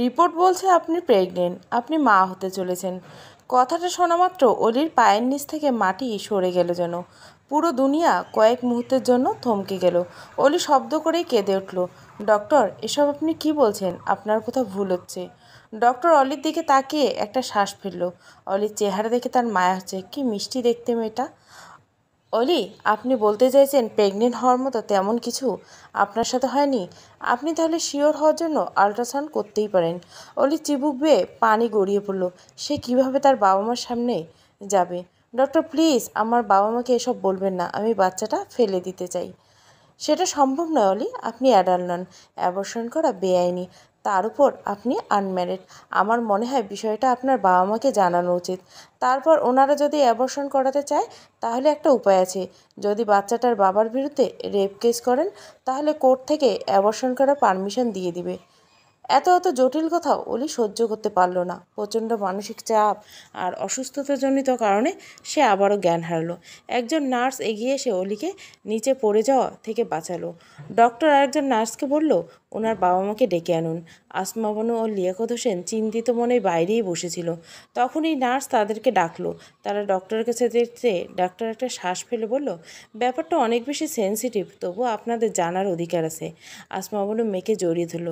Report বলছে আপনি pregnant, আপনি মা হতে চলেছেন। কথাটা শোনা মাত্র অলির পায়ের নিচ থেকে মাটি সরে গেল যেন। পুরো দুনিয়া কয়েক মুহূর্তের জন্য থমকে গেল। অলি শব্দ করেই কেঁদে উঠল। ডক্টর, এসব আপনি কি বলছেন? আপনার কোথাও ভুল হচ্ছে। ডক্টর অলির দিকে তাকিয়ে একটা শ্বাস ফেলল। অলির চেহারা দেখে তার মায়া হচ্ছে। কি মিষ্টি দেখতে মেয়েটা। অলি, আপনি বলতে চাইছেন প্রেগনেন্ট হওয়ার মতো তেমন কিছু আপনার সাথে হয়নি? আপনি তাহলে শিওর হওয়ার জন্য আল্ট্রাসাউন্ড করতেই পারেন। অলি চিবুক বেয়ে পানি গড়িয়ে পড়ল। সে কিভাবে তার বাবা মার সামনে যাবে? ডক্টর প্লিজ, আমার বাবা মাকে এসব বলবেন না। আমি বাচ্চাটা ফেলে দিতে চাই। সেটা সম্ভব নয় অলি। আপনি অ্যাডাল্ট নন। অ্যাবর্শন করা বেআইনি। তার উপর আপনি আনম্যারিড। আমার মনে হয় বিষয়টা আপনার বাবা মাকে জানানো উচিত। তারপর ওনারা যদি অ্যাবর্শন করাতে চায় তাহলে একটা উপায় আছে। যদি বাচ্চাটার বাবার বিরুদ্ধে রেপ কেস করেন তাহলে কোর্ট থেকে অ্যাবর্শন করার পারমিশন দিয়ে দিবে। এত এত জটিল কথা অলি সহ্য করতে পারল না। প্রচণ্ড মানসিক চাপ আর অসুস্থতাজনিত কারণে সে আবারও জ্ঞান হারালো। একজন নার্স এগিয়ে এসে অলিকে নিচে পড়ে যাওয়া থেকে বাঁচালো। ডক্টর আরেকজন নার্সকে বলল, ওনার বাবা মাকে ডেকে আনুন। আসমা বানু ও লিয়াকত হোসেন চিন্তিত মনে বাইরেই বসেছিল। তখনই নার্স তাদেরকে ডাকলো। তারা ডক্টরের কাছে যেতে ডাক্তার একটা শ্বাস ফেলে বলল, ব্যাপারটা অনেক বেশি সেন্সিটিভ, তবুও আপনাদের জানার অধিকার আছে। আসমা বানু মেয়েকে জড়িয়ে ধরল।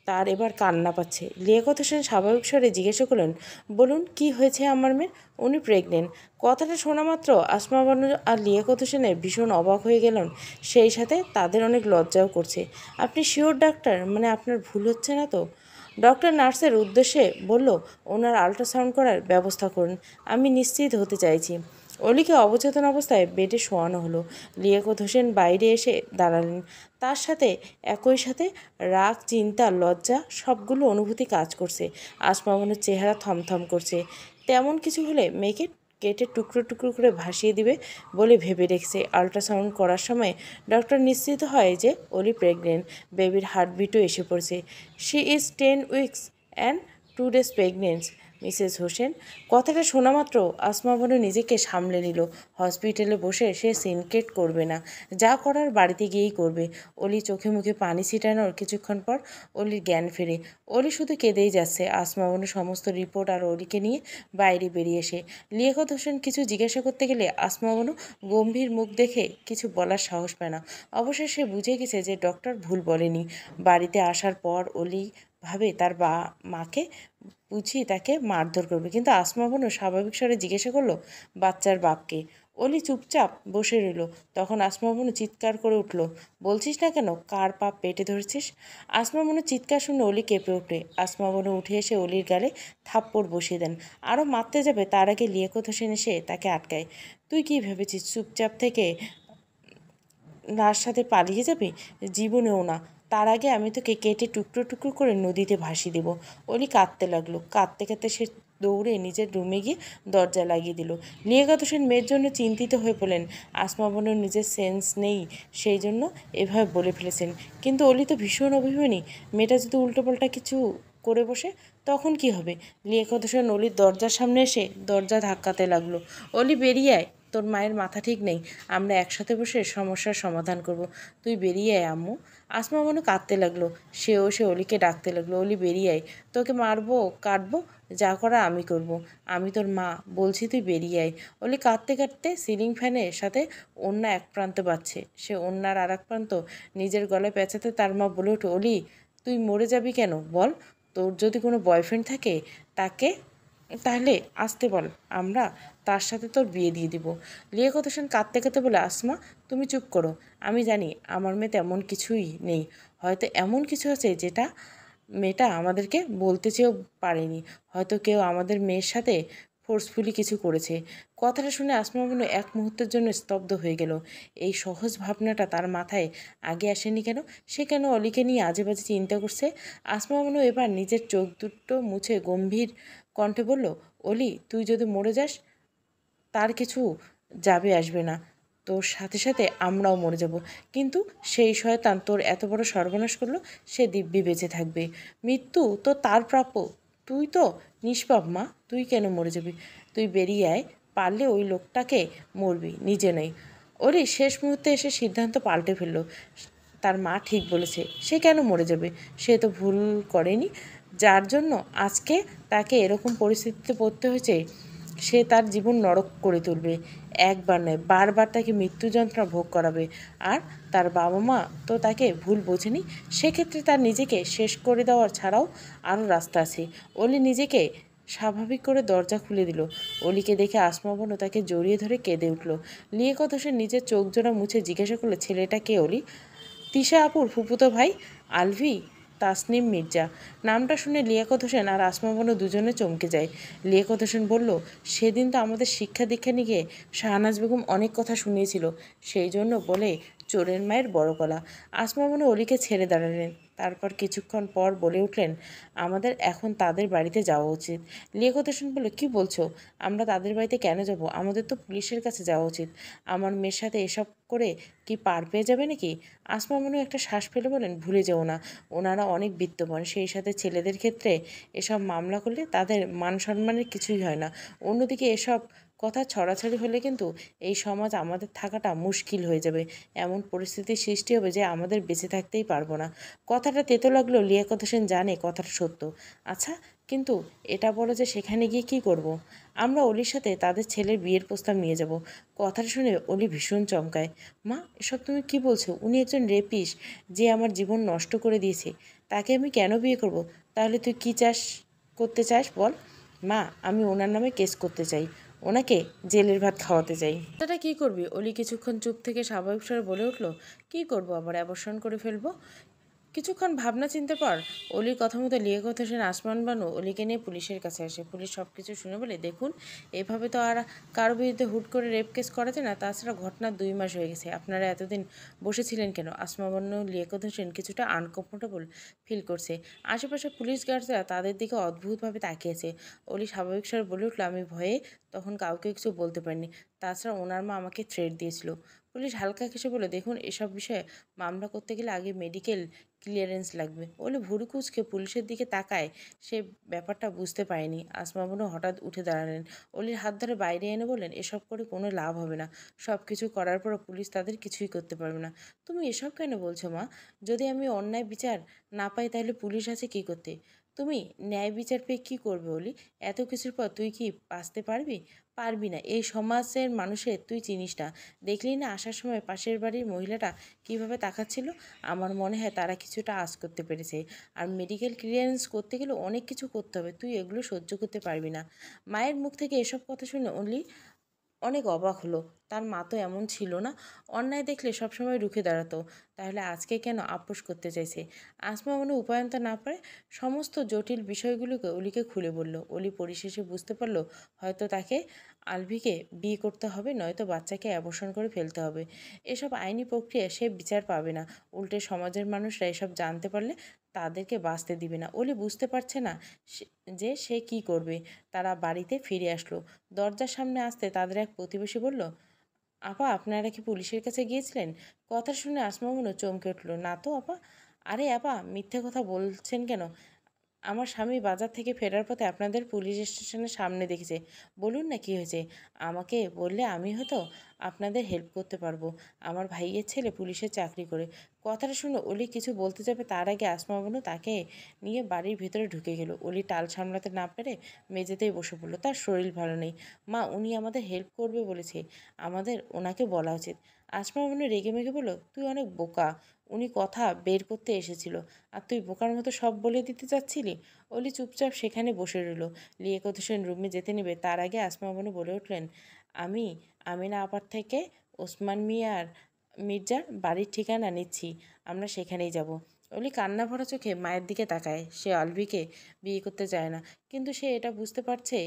তার এবার কান্না পাচ্ছে। লিয়াকত হোসেন স্বাভাবিক স্বরে জিজ্ঞাসা করলেন, বলুন কি হয়েছে আমার মেয়ের? উনি প্রেগনেন্ট। কথাটা শোনা মাত্র আসমা বানু আর লিয়াকত হোসেনের ভীষণ অবাক হয়ে গেলেন। সেই সাথে তাদের অনেক লজ্জাও করছে। আপনি শিওর ডাক্তার? মানে আপনার ভুল হচ্ছে না তো? ডক্টর নার্সের উদ্দেশ্যে বলল, ওনার আল্ট্রাসাউন্ড করার ব্যবস্থা করুন। আমি নিশ্চিত হতে চাইছি। অলিকে অবচেতন অবস্থায় বেডে শোয়ানো হলো। লিয়াকত হোসেন বাইরে এসে দাঁড়ালেন। তার সাথে একই সাথে রাগ, চিন্তা, লজ্জা সবগুলো অনুভূতি কাজ করছে। আসমা বানুর চেহারা থমথম করছে। তেমন কিছু হলে মেয়েকে কেটে টুকরো টুকরো করে ভাসিয়ে দিবে বলে ভেবে রেখেছে। আল্ট্রাসাউন্ড করার সময় ডক্টর নিশ্চিত হয় যে অলি প্রেগনেন্ট। বেবির হার্টবিটও এসে পড়ছে। She is 10 weeks and 2 days pregnant, Mrs Hossain. কথাটা শোনা মাত্র আসমা বানু নিজেকে সামলে নিল। হসপিটালে বসে সে সিনক্রেট করবে না। যা করার বাড়িতে গিয়েই করবে। অলি চোখে মুখে পানি ছিটানোর কিছুক্ষণ পর অলির জ্ঞান ফেরে। অলি শুধু কেঁদেই যাচ্ছে। আসমা বানু সমস্ত রিপোর্ট আর অলিকে নিয়ে বাইরে বেরিয়ে এসে লিয়াকত হোসেন কিছু জিজ্ঞাসা করতে গেলে আসমা বানু গম্ভীর মুখ দেখে কিছু বলার সাহস পায় না। অবশ্যই সে বুঝে গেছে যে ডক্টর ভুল বলেনি। বাড়িতে আসার পর অলি ভাবে তার মাকে বুঝিয়ে তাকে মারধর করবে, কিন্তু আসমা বানু স্বাভাবিক স্বরে জিজ্ঞাসা করলো, বাচ্চার বাপকে? অলি চুপচাপ বসে রইল। তখন আসমা বানু চিৎকার করে উঠল, বলছিস না কেন কার পাপ পেটে ধরেছিস? আসমা বানুর চিৎকার শুনে অলি কেঁপে ওঠে। আসমা বানু উঠে এসে অলির গালে থাপ্পড় বসিয়ে দেন। আরও মারতে যাবে তার আগে লিয়াকত হোসেন এসে তাকে আটকায়। তুই কি ভেবেছিস চুপচাপ থেকে তার সাথে পালিয়ে যাবে? জীবনেও না। তার আগে আমি তোকে কেটে টুকরো টুকরো করে নদীতে ভাসিয়ে দেবো। অলি কাঁদতে লাগলো। কাঁদতে কাঁদতে সে দৌড়ে নিজের রুমে গিয়ে দরজা লাগিয়ে দিল। লিয়াকত হোসেন মেয়ের জন্য চিন্তিত হয়ে পড়লেন। আসমা বানুর নিজের সেন্স নেই, সেই জন্য এভাবে বলে ফেলেছেন। কিন্তু অলি তো ভীষণ অভিমানী। মেয়েটা যদি উল্টোপাল্টা কিছু করে বসে তখন কি হবে? লিয়াকত হোসেন অলির দরজার সামনে এসে দরজা ধাক্কাতে লাগলো। অলি বেরিয়ে আয়, তোর মায়ের মাথা ঠিক নেই। আমরা একসাথে বসে সমস্যার সমাধান করব। তুই বেরিয়ে আয় আম্মু। আসমা বানু কাঁদতে লাগলো। সে অলিকে ডাকতে লাগলো, অলি বেরিয়ে আয়। তোকে মারবো, কাটবো, যা করা আমি করব। আমি তোর মা, বলছি তুই বেরিয়ে আয়। অলি কাঁদতে কাঁদতে সিলিং ফ্যানের সাথে ওড়না এক প্রান্ত বাঁধছে। সে ওড়নার আর এক প্রান্ত নিজের গলায় পেঁচাতে তার মা বলে ওঠে, অলি তুই মরে যাবি কেন বল? তোর যদি কোনো বয়ফ্রেন্ড থাকে তাকে তাহলে আসতে বল, আমরা তার সাথে তোর বিয়ে দিয়ে দিব। লিয়াকত হোসেন কাঁদতে কাঁদতে বলে, আসমা তুমি চুপ করো। আমি জানি আমার মেয়ে তেমন কিছুই নেই। হয়তো এমন কিছু আছে যেটা মেয়েটা আমাদেরকে বলতে চেয়েও পারেনি। হয়তো কেউ আমাদের মেয়ের সাথে ফোর্সফুলি কিছু করেছে। কথাটা শুনে আসমা বানু এক মুহূর্তের জন্য স্তব্ধ হয়ে গেল। এই সহজ ভাবনাটা তার মাথায় আগে আসেনি কেন? সে কেন অলিকে নিয়ে আজে বাজে চিন্তা করছে? আসমা বানু এবার নিজের চোখ দুটো মুছে গম্ভীর কণ্ঠে বলল, অলি তুই যদি মরে যাস তার কিছু যাবে আসবে না। তোর সাথে সাথে আমরাও মরে যাব। কিন্তু সেই শয়তান তোর এত বড় সর্বনাশ করলো, সে দিব্যি বেঁচে থাকবে। মৃত্যু তো তার প্রাপ্য। তুই তো নিষ্পাপ মা, তুই কেন মরে যাবি? তুই বেরিয়ে আয়, পারলে ওই লোকটাকে মরবি, নিজে নেই। ওরই শেষ মুহূর্তে এসে সিদ্ধান্ত পাল্টে ফেললো। তার মা ঠিক বলেছে, সে কেন মরে যাবে? সে তো ভুল করেনি, যার জন্য আজকে তাকে এরকম পরিস্থিতিতে পড়তে হয়েছে। সে তার জীবন নরক করে তুলবে, একবার নয় বারবার তাকে মৃত্যু যন্ত্রণা ভোগ করাবে। আর তার বাবা মা তো তাকে ভুল বোঝেনি, সেক্ষেত্রে তার নিজেকে শেষ করে দেওয়ার ছাড়াও আরও রাস্তা আছে। অলি নিজেকে স্বাভাবিক করে দরজা খুলে দিল। অলিকে দেখে আসমা বানু তাকে জড়িয়ে ধরে কেঁদে উঠল। লিয়াকত হোসেন নিজের চোখ জোড়া মুছে জিজ্ঞাসা করলো, ছেলেটা কে অলি? তিশা আপুর ফুফুতো ভাই, আলভি তাসনিম মির্জা। নামটা শুনে লিয়াকত হোসেন আর আসমা বানু দুজনে চমকে যায়। লিয়াকত হোসেন বলল, সেদিন তো আমাদের শিক্ষা দীক্ষা নিয়ে শাহনাজ বেগম অনেক কথা শুনিয়েছিল, সেই জন্য বলে চোরের মায়ের বড় গলা। আসমা বানু অলিকে ছেড়ে দাঁড়ালেন, তারপর কিছুক্ষণ পর বলে উঠলেন, আমাদের এখন তাদের বাড়িতে যাওয়া উচিত। লিয়াকত হোসেন বলল, কী বলছো? আমরা তাদের বাড়িতে কেন যাব? আমাদের তো পুলিশের কাছে যাওয়া উচিত। আমার মেয়ের সাথে এসব করে কি পার পেয়ে যাবে নাকি? আসমা মনে একটা শ্বাস ফেলে বলেন, ভুলে যেও না, ওনারা অনেক বিত্তবান, সেই সাথে ছেলেদের ক্ষেত্রে এসব মামলা করলে তাদের মান সম্মানের কিছুই হয় না। অন্যদিকে এসব কথা ছড়াছড়ি হলে কিন্তু এই সমাজ আমাদের থাকাটা মুশকিল হয়ে যাবে, এমন পরিস্থিতির সৃষ্টি হবে যে আমাদের বেঁচে থাকতেই পারবো না। কথাটা তেতো লাগলেও লিয়াকত হোসেন জানে কথাটা সত্য। আচ্ছা, কিন্তু এটা বলো যে সেখানে গিয়ে কি করব? আমরা অলির সাথে তাদের ছেলের বিয়ের প্রস্তাব নিয়ে যাব। কথাটা শুনে অলি ভীষণ চমকায়। মা, এসব তুমি কি বলছো? উনি একজন রেপিস্ট, যে আমার জীবন নষ্ট করে দিয়েছে, তাকে আমি কেন বিয়ে করব? তাহলে তুই কি করতে চাস বল? মা, আমি ওনার নামে কেস করতে চাই, ওনাকে জেলের ভাত খাওয়াতে চাই। সেটা কি করবি? অলি কিছুক্ষণ চুপ থেকে স্বাভাবিক স্বরে বলে উঠল, কি করব, আবার অ্যাবর্শন করে ফেলবো। কিছুক্ষণ ভাবনা চিনতে পর অলির কথা মতো লিয়াকত হোসেন আসমান বানু অলিকে নিয়ে পুলিশের কাছে আসে। পুলিশ সব কিছু শুনে বলে, দেখুন, এভাবে তো আর কারো বিরুদ্ধে হুট করে রেপ কেস করা যায় না, তাছাড়া ঘটনার 2 মাস হয়ে গেছে, আপনারা এতদিন বসেছিলেন কেন? আসমা বানু লিয়াকত হোসেন কিছুটা আনকমফোর্টেবল ফিল করছে। আশেপাশে পুলিশ গার্ডরা তাদের দিকে অদ্ভুতভাবে তাকিয়েছে। অলি স্বাভাবিক স্বরে বলে উঠল, আমি ভয়ে তখন কাউকে কিছু বলতে পারিনি, তাছাড়া ওনার মা আমাকে থ্রেট দিয়েছিল। পুলিশ হালকা হেসে বলে, দেখুন, এসব বিষয়ে মামলা করতে গেলে আগে মেডিকেল ক্লিয়ারেন্স লাগবে। বলে ভুরু কুচকে পুলিশের দিকে তাকায়, সে ব্যাপারটা বুঝতে পারেনি। আসমা বানু হঠাৎ উঠে দাঁড়ালেন, অলির হাত ধরে বাইরে এনে বললেন, এসব করে কোনো লাভ হবে না, সব কিছু করার পরও পুলিশ তাদের কিছুই করতে পারবে না। তুমি এসব কেন বলছো মা? যদি আমি অন্যায় বিচার না পাই তাহলে পুলিশ আছে কি করতে? তুমি ন্যায় বিচার পেয়ে কী করবে অলি? এত কিছুর পর তুই কি বাঁচতে পারবি? পারবি না। এই সমাজের মানুষের তুই চিনিস না, দেখলি না আসার সময় পাশের বাড়ির মহিলাটা কিভাবে তাকাচ্ছিল? আমার মনে হয় তারা কিছুটা আঁচ করতে পেরেছে। আর মেডিকেল ক্লিয়ারেন্স করতে গেলে অনেক কিছু করতে হবে, তুই এগুলো সহ্য করতে পারবি না। মায়ের মুখ থেকে এসব কথা শুনে অনলি অনেক অবাক হলো। তার মা তো এমন ছিল না, অন্যায় দেখলে সবসময় রুখে দাঁড়াতো। তাহলে আজকে কেন আপোষ করতে চাইছে? আসমা মনে উপায়ন্ত না পারে সমস্ত জটিল বিষয়গুলোকে অলিকে খুলে বলল। অলি পরিশেষে বুঝতে পারলো, হয়তো তাকে আলভিকে বিয়ে করতে হবে, নয়তো বাচ্চাকে অ্যাবর্শন করে ফেলতে হবে। এসব আইনি প্রক্রিয়া সে বিচার পাবে না, উল্টে সমাজের মানুষরা এসব জানতে পারলে তাদেরকে বাঁচতে দিবে না। অলি বুঝতে পারছে না যে সে কি করবে। তারা বাড়িতে ফিরে আসলো। দরজার সামনে আসতে তাদের এক প্রতিবেশী বলল, আপা, আপনারা কি পুলিশের কাছে গিয়েছিলেন? কথা শুনে আসমা মনে চমকে উঠল, না তো আপা। আরে আপা, মিথ্যে কথা বলছেন কেন? আমার স্বামী বাজার থেকে ফেরার পথে আপনাদের পুলিশ স্টেশনের সামনে দেখেছে। বলুন না কি হয়েছে? আমাকে বললে আমি হয়তো আপনাদের হেল্প করতে পারবো। আমার ভাইয়ের ছেলে পুলিশের চাকরি করে। কথাটা শুনে অলি কিছু বলতে যাবে, তার আগে আসমা বানু তাকে নিয়ে বাড়ির ভিতরে ঢুকে গেল। অলি টাল সামলাতে না পেরে মেঝেতেই বসে পড়লো। তার শরীর ভালো নেই। মা, উনি আমাদের হেল্প করবে বলেছে, আমাদের ওনাকে বলা উচিত। আসমা বানু রেগে মেগে বলল, তুই অনেক বোকা, উনি কথা বের করতে এসেছিল আর তুই বোকার মতো সব বলে দিতে চাচ্ছিলি। অলি চুপচাপ সেখানে বসে রইল। লিয়াকত হোসেন রুমে যেতে নেবে, তার আগে আসমা বানু বলে উঠলেন, আমি আমিনা আপার থেকে ওসমান মিয়ার মির্জার বাড়ির ঠিকানা নিচ্ছি, আমরা সেখানেই যাব। অলি কান্না ভরা চোখে মায়ের দিকে তাকায়। সে আলভিকে বিয়ে করতে চায় না, কিন্তু সে এটা বুঝতে পারছে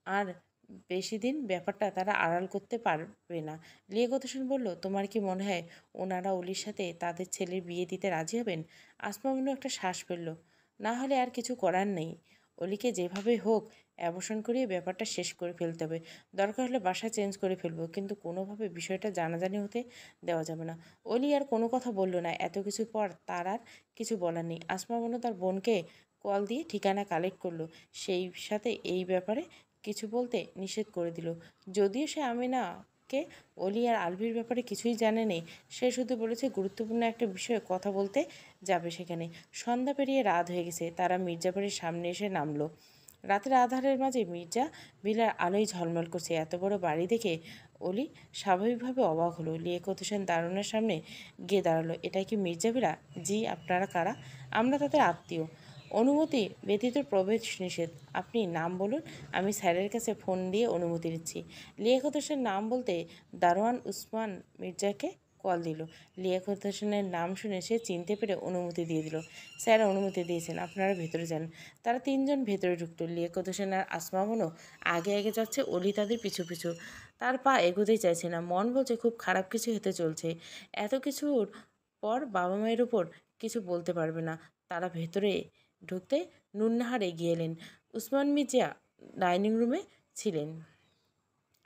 আর বেশি দিন ব্যাপারটা তারা আড়াল করতে পারবে না। লিয়াকত হোসেন বলল, তোমার কি মনে হয় ওনারা অলির সাথে তাদের ছেলের বিয়ে দিতে রাজি হবেন? আসমা মনে একটা শ্বাস ফেলল। না হলে আর কিছু করার নেই, অলিকে যেভাবে হোক অ্যাবর্শন করিয়ে ব্যাপারটা শেষ করে ফেলতে হবে। দরকার হলে বাসা চেঞ্জ করে ফেলবো, কিন্তু কোনোভাবে বিষয়টা জানাজানি হতে দেওয়া যাবে না। অলি আর কোনো কথা বলল না। এত কিছুর পর তার আর কিছু বলার নেই। আসমা মনে তার বোনকে কল দিয়ে ঠিকানা কালেক্ট করলো, সেই সাথে এই ব্যাপারে কিছু বলতে নিষেধ করে দিল। যদিও সে আমিনা কে অলি আর আলভির ব্যাপারে কিছুই জানে নেই। সে শুধু বলেছে গুরুত্বপূর্ণ একটা বিষয়ে কথা বলতে যাবে সেখানে। সন্ধ্যা পেরিয়ে রাত হয়ে গেছে, তারা মির্জা বাড়ির সামনে এসে নামলো। রাতের আধারের মাঝে মির্জা ভিলার আলোয় ঝলমল করছে। এত বড় বাড়ি দেখে অলি স্বাভাবিকভাবে অবাক হলো। লিয়াকত হোসেন দারোয়ানের সামনে গিয়ে দাঁড়ালো। এটাই কি মির্জা ভিলা? জি। আপনারা কারা? আমরা তাদের আত্মীয়। অনুমতি ব্যতীত প্রবেশ নিষেধ। আপনি নাম বলুন, আমি স্যারের কাছে ফোন দিয়ে অনুমতি নিচ্ছি। লিয়াকত হোসেন নাম বলতে দারোয়ান উসমান মির্জাকে কল দিল। লিয়াকত হোসেনের নাম শুনে সে চিনতে পেরে অনুমতি দিয়ে দিল। স্যার অনুমতি দিয়েছেন, আপনারা ভেতরে যান। তারা তিনজন ভেতরে ঢুকলো। লিয়াকত হোসেন আর আসমা বানু আগে আগে যাচ্ছে, অলি তাদের পিছু পিছু। তার পা এগোতেই চাইছে না। মন বলছে খুব খারাপ কিছু হতে চলছে। এত কিছুর পর বাবা মায়ের উপর কিছু বলতে পারবে না। তারা ভেতরে ঢুকতে নুন্নাহার এগিয়ে এলেন। উসমান মির্জা ডাইনিং রুমে ছিলেন।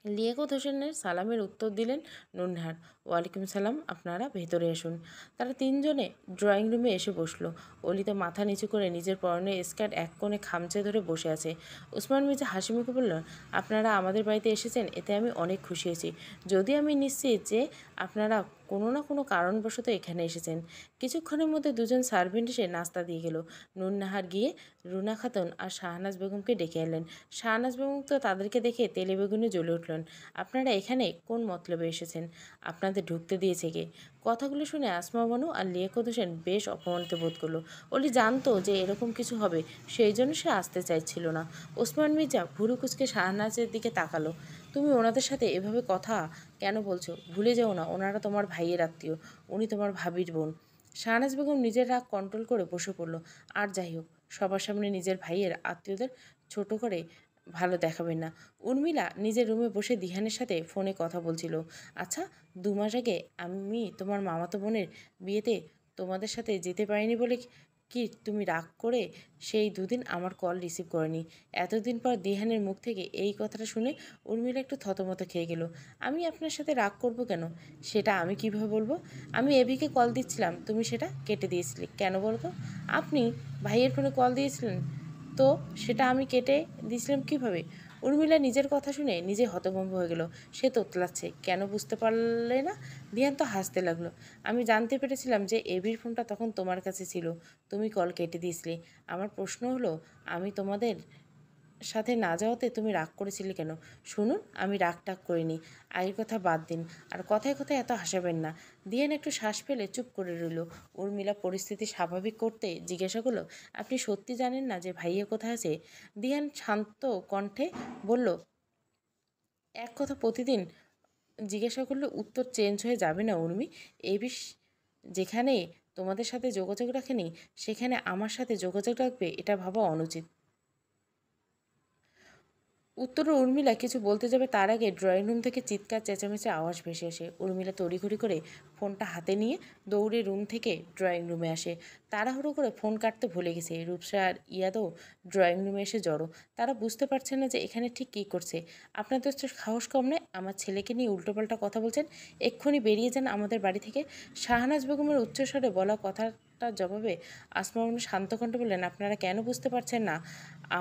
লিয়াকত হোসেনের সালামের উত্তর দিলেন নুন্নাহার। ওয়ালাইকুম সালাম, আপনারা ভেতরে আসুন। তারা তিনজনে ড্রয়িং রুমে এসে বসলো। অলি তো মাথা নিচু করে নিজের পরনে স্কার্ট এক কোণে খামচে ধরে বসে আছে। উসমান মির্জা হাসি মুখে বলল, আপনারা আমাদের বাড়িতে এসেছেন, এতে আমি অনেক খুশি হয়েছি। যদি আমি নিশ্চিত যে আপনারা কোনো না কোনো কারণবশত এখানে এসেছেন। কিছুক্ষণের মধ্যে দুজন সার্ভেন্ট এসে নাস্তা দিয়ে গেল। নুন্নাহার গিয়ে রুনা খাতুন আর শাহনাজ বেগমকে ডেকে এলেন। শাহনাজ বেগম তো তাদেরকে দেখে তেলে বেগুনে জ্বলে উঠলেন। আপনারা এখানে কোন মতলবে এসেছেন? আপনাদের ঢুকতে দিয়েছে কে? কথাগুলো শুনে আসমা বানু আর লিয়াকত হোসেন বেশ অপমানিত বোধ করলো। অলি জানতো যে এরকম কিছু হবে, সেই জন্য সে আসতে চাইছিল না। ওসমান মির্জা ভুরু কুচকে শাহনাজের দিকে তাকালো। তুমি ওনাদের সাথে এভাবে কথা কেন বলছো? ভুলে যাও না, ওনারা তোমার ভাইয়ের আত্মীয়, উনি তোমার ভাবির বোন। শাহনাজ বেগম নিজের রাগ কন্ট্রোল করে বসে পড়ল। আর যাই হোক, সবার সামনে নিজের ভাইয়ের আত্মীয়দের ছোট করে ভালো দেখাবেন না। উর্মিলা নিজের রুমে বসে দিহানের সাথে ফোনে কথা বলছিল। আচ্ছা, 2 মাস আগে আমি তোমার মামাতো বোনের বিয়েতে তোমাদের সাথে যেতে পারিনি বলে কি তুমি রাগ করে সেই 2 দিন আমার কল রিসিভ করেনি? এতদিন পর দিহানের মুখ থেকে এই কথাটা শুনে উর্মিলা একটু থতমত খেয়ে গেল। আমি আপনার সাথে রাগ করব কেন? সেটা আমি কিভাবে বলবো? আমি এভিকে কল দিচ্ছিলাম, তুমি সেটা কেটে দিয়েছিলে কেন বলো তো? আপনি ভাইয়ের ফোনে কল দিয়েছিলেন, তো সেটা আমি কেটে দিয়েছিলাম কিভাবে? উর্মিলা নিজের কথা শুনে নিজে হতভম্ব হয়ে গেল। সে তোতলাচ্ছে, কেন বুঝতে পারলে না? দিহান তো হাসতে লাগলো। আমি জানতে পেরেছিলাম যে এভির ফোনটা তখন তোমার কাছে ছিল, তুমি কল কেটে দিয়েছিলে। আমার প্রশ্ন হলো, আমি তোমাদের সাথে না যাওয়াতে তুমি রাগ করেছিলে কেন? শুনুন, আমি রাগ টাগ করিনি। আগের কথা বাদ দিন, আর কথায় কথায় এত হাসাবেন না। দিয়ান একটু শ্বাস ফেলে চুপ করে রইল। উর্মিলা পরিস্থিতি স্বাভাবিক করতে জিজ্ঞাসা করলো, আপনি সত্যি জানেন না যে ভাইয়া কোথায় আছে? দিয়ান শান্ত কণ্ঠে বলল, এক কথা প্রতিদিন জিজ্ঞাসা করলে উত্তর চেঞ্জ হয়ে যাবে না উর্মি? এই যেখানে তোমাদের সাথে যোগাযোগ রাখেনি, সেখানে আমার সাথে যোগাযোগ রাখবে, এটা ভাবা অনুচিত। উত্তরে উর্মিলা কিছু বলতে যাবে, তার আগে ড্রয়িং রুম থেকে চিৎকার চেঁচামেচি আওয়াজ ভেসে আসে। উর্মিলা তড়িঘড়ি করে ফোনটা হাতে নিয়ে দৌড়ে রুম থেকে ড্রয়িং রুমে আসে। তাড়াহুড়ো করে ফোন কাটতে ভুলে গেছে। রূপসা আর ইয়াদও ড্রয়িং রুমে এসে জড়ো। তারা বুঝতে পারছে না যে এখানে ঠিক কী করছে। আপনাদের তো সাহস কম নয়, আমার ছেলেকে নিয়ে উল্টোপাল্টা কথা বলছেন। এক্ষুনি বেরিয়ে যান আমাদের বাড়ি থেকে। শাহনাজ বেগমের উচ্চস্বরে বলা কথাটার জবাবে আসমা বানু শান্ত কণ্ঠে বললেন, আপনারা কেন বুঝতে পারছেন না?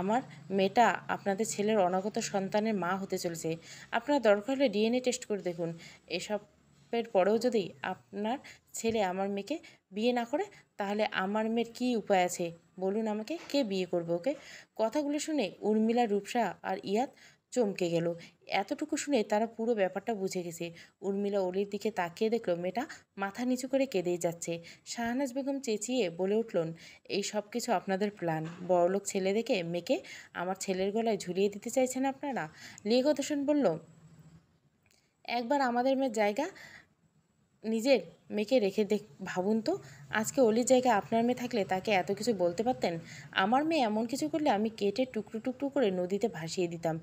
আমার মেয়েটা আপনাদের ছেলের অনাগত সন্তানের মা হতে চলেছে। আপনারা দরকার হলে ডিএনএ টেস্ট করে দেখুন। এসবের পরেও যদি আপনার ছেলে আমার মেয়েকে বিয়ে না করে, তাহলে আমার মেয়ের কী উপায় আছে বলুন আমাকে? কে বিয়ে করবে ওকে? কথাগুলো শুনে উর্মিলা, রূপসা আর ইয়াদ চমকে গেল। এতটুকু শুনে তারা পুরো ব্যাপারটা বুঝে গেছে। উর্মিলা অলির দিকে তাকিয়ে দেখলো মেয়েটা মাথা নিচু করে কেঁদেই যাচ্ছে। শাহনাজ বেগম চেঁচিয়ে বলে উঠলেন, এই সব কিছু আপনাদের প্ল্যান। বড়লোক ছেলে দেখে মেয়েকে আমার ছেলের গলায় ঝুলিয়ে দিতে চাইছেন আপনারা? লিয়াকত হোসেন বলল, একবার আমাদের মেয়ের জায়গা নিজের মেয়েকে রেখে ভাবুন তো, আজকে অলির জায়গায় আপনার মেয়ে থাকলে তাকে এত কিছু বলতে পারতেন? আমার মেয়ে এমন কিছু করলে আমি কেটে টুকরো টুকরো করে নদীতে ভাসিয়ে দিতাম।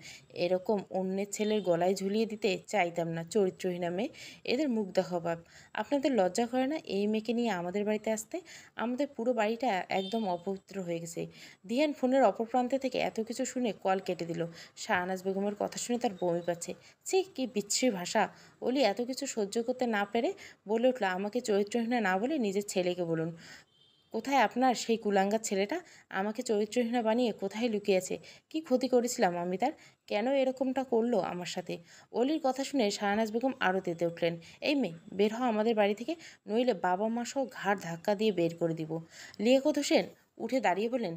এরকম অন্যের ছেলের গলায় ঝুলিয়ে দিতে চাইতাম না। চরিত্রহীনা মেয়ে, এদের মুখ দেখা ভাব। আপনাদের লজ্জা করে না এই মেয়েকে নিয়ে আমাদের বাড়িতে আসতে? আমাদের পুরো বাড়িটা একদম অপবিত্র হয়ে গেছে। দিহান ফোনের অপর প্রান্তে থেকে এত কিছু শুনে কল কেটে দিল। শাহনাজ বেগমের কথা শুনে তার বমি পাচ্ছে। ছি, কি বিচ্ছিরি ভাষা! অলি এত কিছু সহ্য করতে না পেরে বলে উঠল, আমাকে চরিত্রহীনা না বলে নিজের ছেলেকে বলুন। কোথায় আপনার সেই কুলাঙ্গার ছেলেটা? আমাকে চরিত্রহীনা বানিয়ে কোথায় লুকিয়েছে? কি ক্ষতি করেছিলাম আমি তার? কেন এরকমটা করলো আমার সাথে? অলির কথা শুনে শাহনাজ বেগম আরও তেতে উঠলেন। এই মেয়ে, বের হ আমাদের বাড়ি থেকে, নইলে বাবা মা সহ ঘাড় ধাক্কা দিয়ে বের করে দিব। লিয়াকত হোসেন উঠে দাঁড়িয়ে বললেন,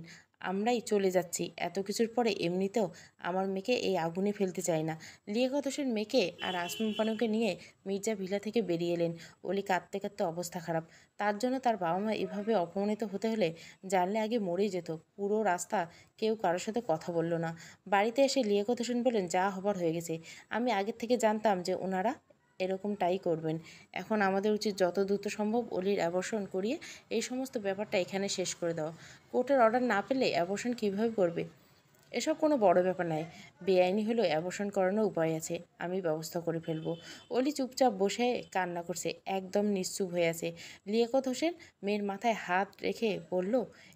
আমরাই চলে যাচ্ছি। এত কিছুর পরে এমনিতেও আমার মেয়েকে এই আগুনে ফেলতে চাই না। লিয়াকত হোসেন মেয়েকে আর আসমান পানুকে নিয়ে মির্জা ভিলা থেকে বেরিয়ে এলেন। অলি কাঁদতে কাঁদতে অবস্থা খারাপ। তার জন্য তার বাবা মা এভাবে অপমানিত হতে হলে জানলে আগে মরেই যেত। পুরো রাস্তা কেউ কারোর সাথে কথা বলল না। বাড়িতে এসে লিয়াকত হোসেন বললেন, যা হবার হয়ে গেছে। আমি আগের থেকে জানতাম যে ওনারা এরকমটাই করবেন। এখন আমাদের উচিত যত দ্রুত সম্ভব অলির অ্যাবর্শন করিয়ে এই সমস্ত ব্যাপারটা এখানে শেষ করে দেওয়া। কোর্টের অর্ডার না পেলে অ্যাবর্শন কীভাবে করবে? এসব কোনো বড় ব্যাপার নয়। বেআইনি হলেও অ্যাবর্শন করানোর উপায় আছে, আমি ব্যবস্থা করে ফেলবো। অলি চুপচাপ বসে কান্না করছে, একদম নিশ্চুপ হয়ে আছে। লিয়াকত হোসেন মেয়ের মাথায় হাত রেখে বলল,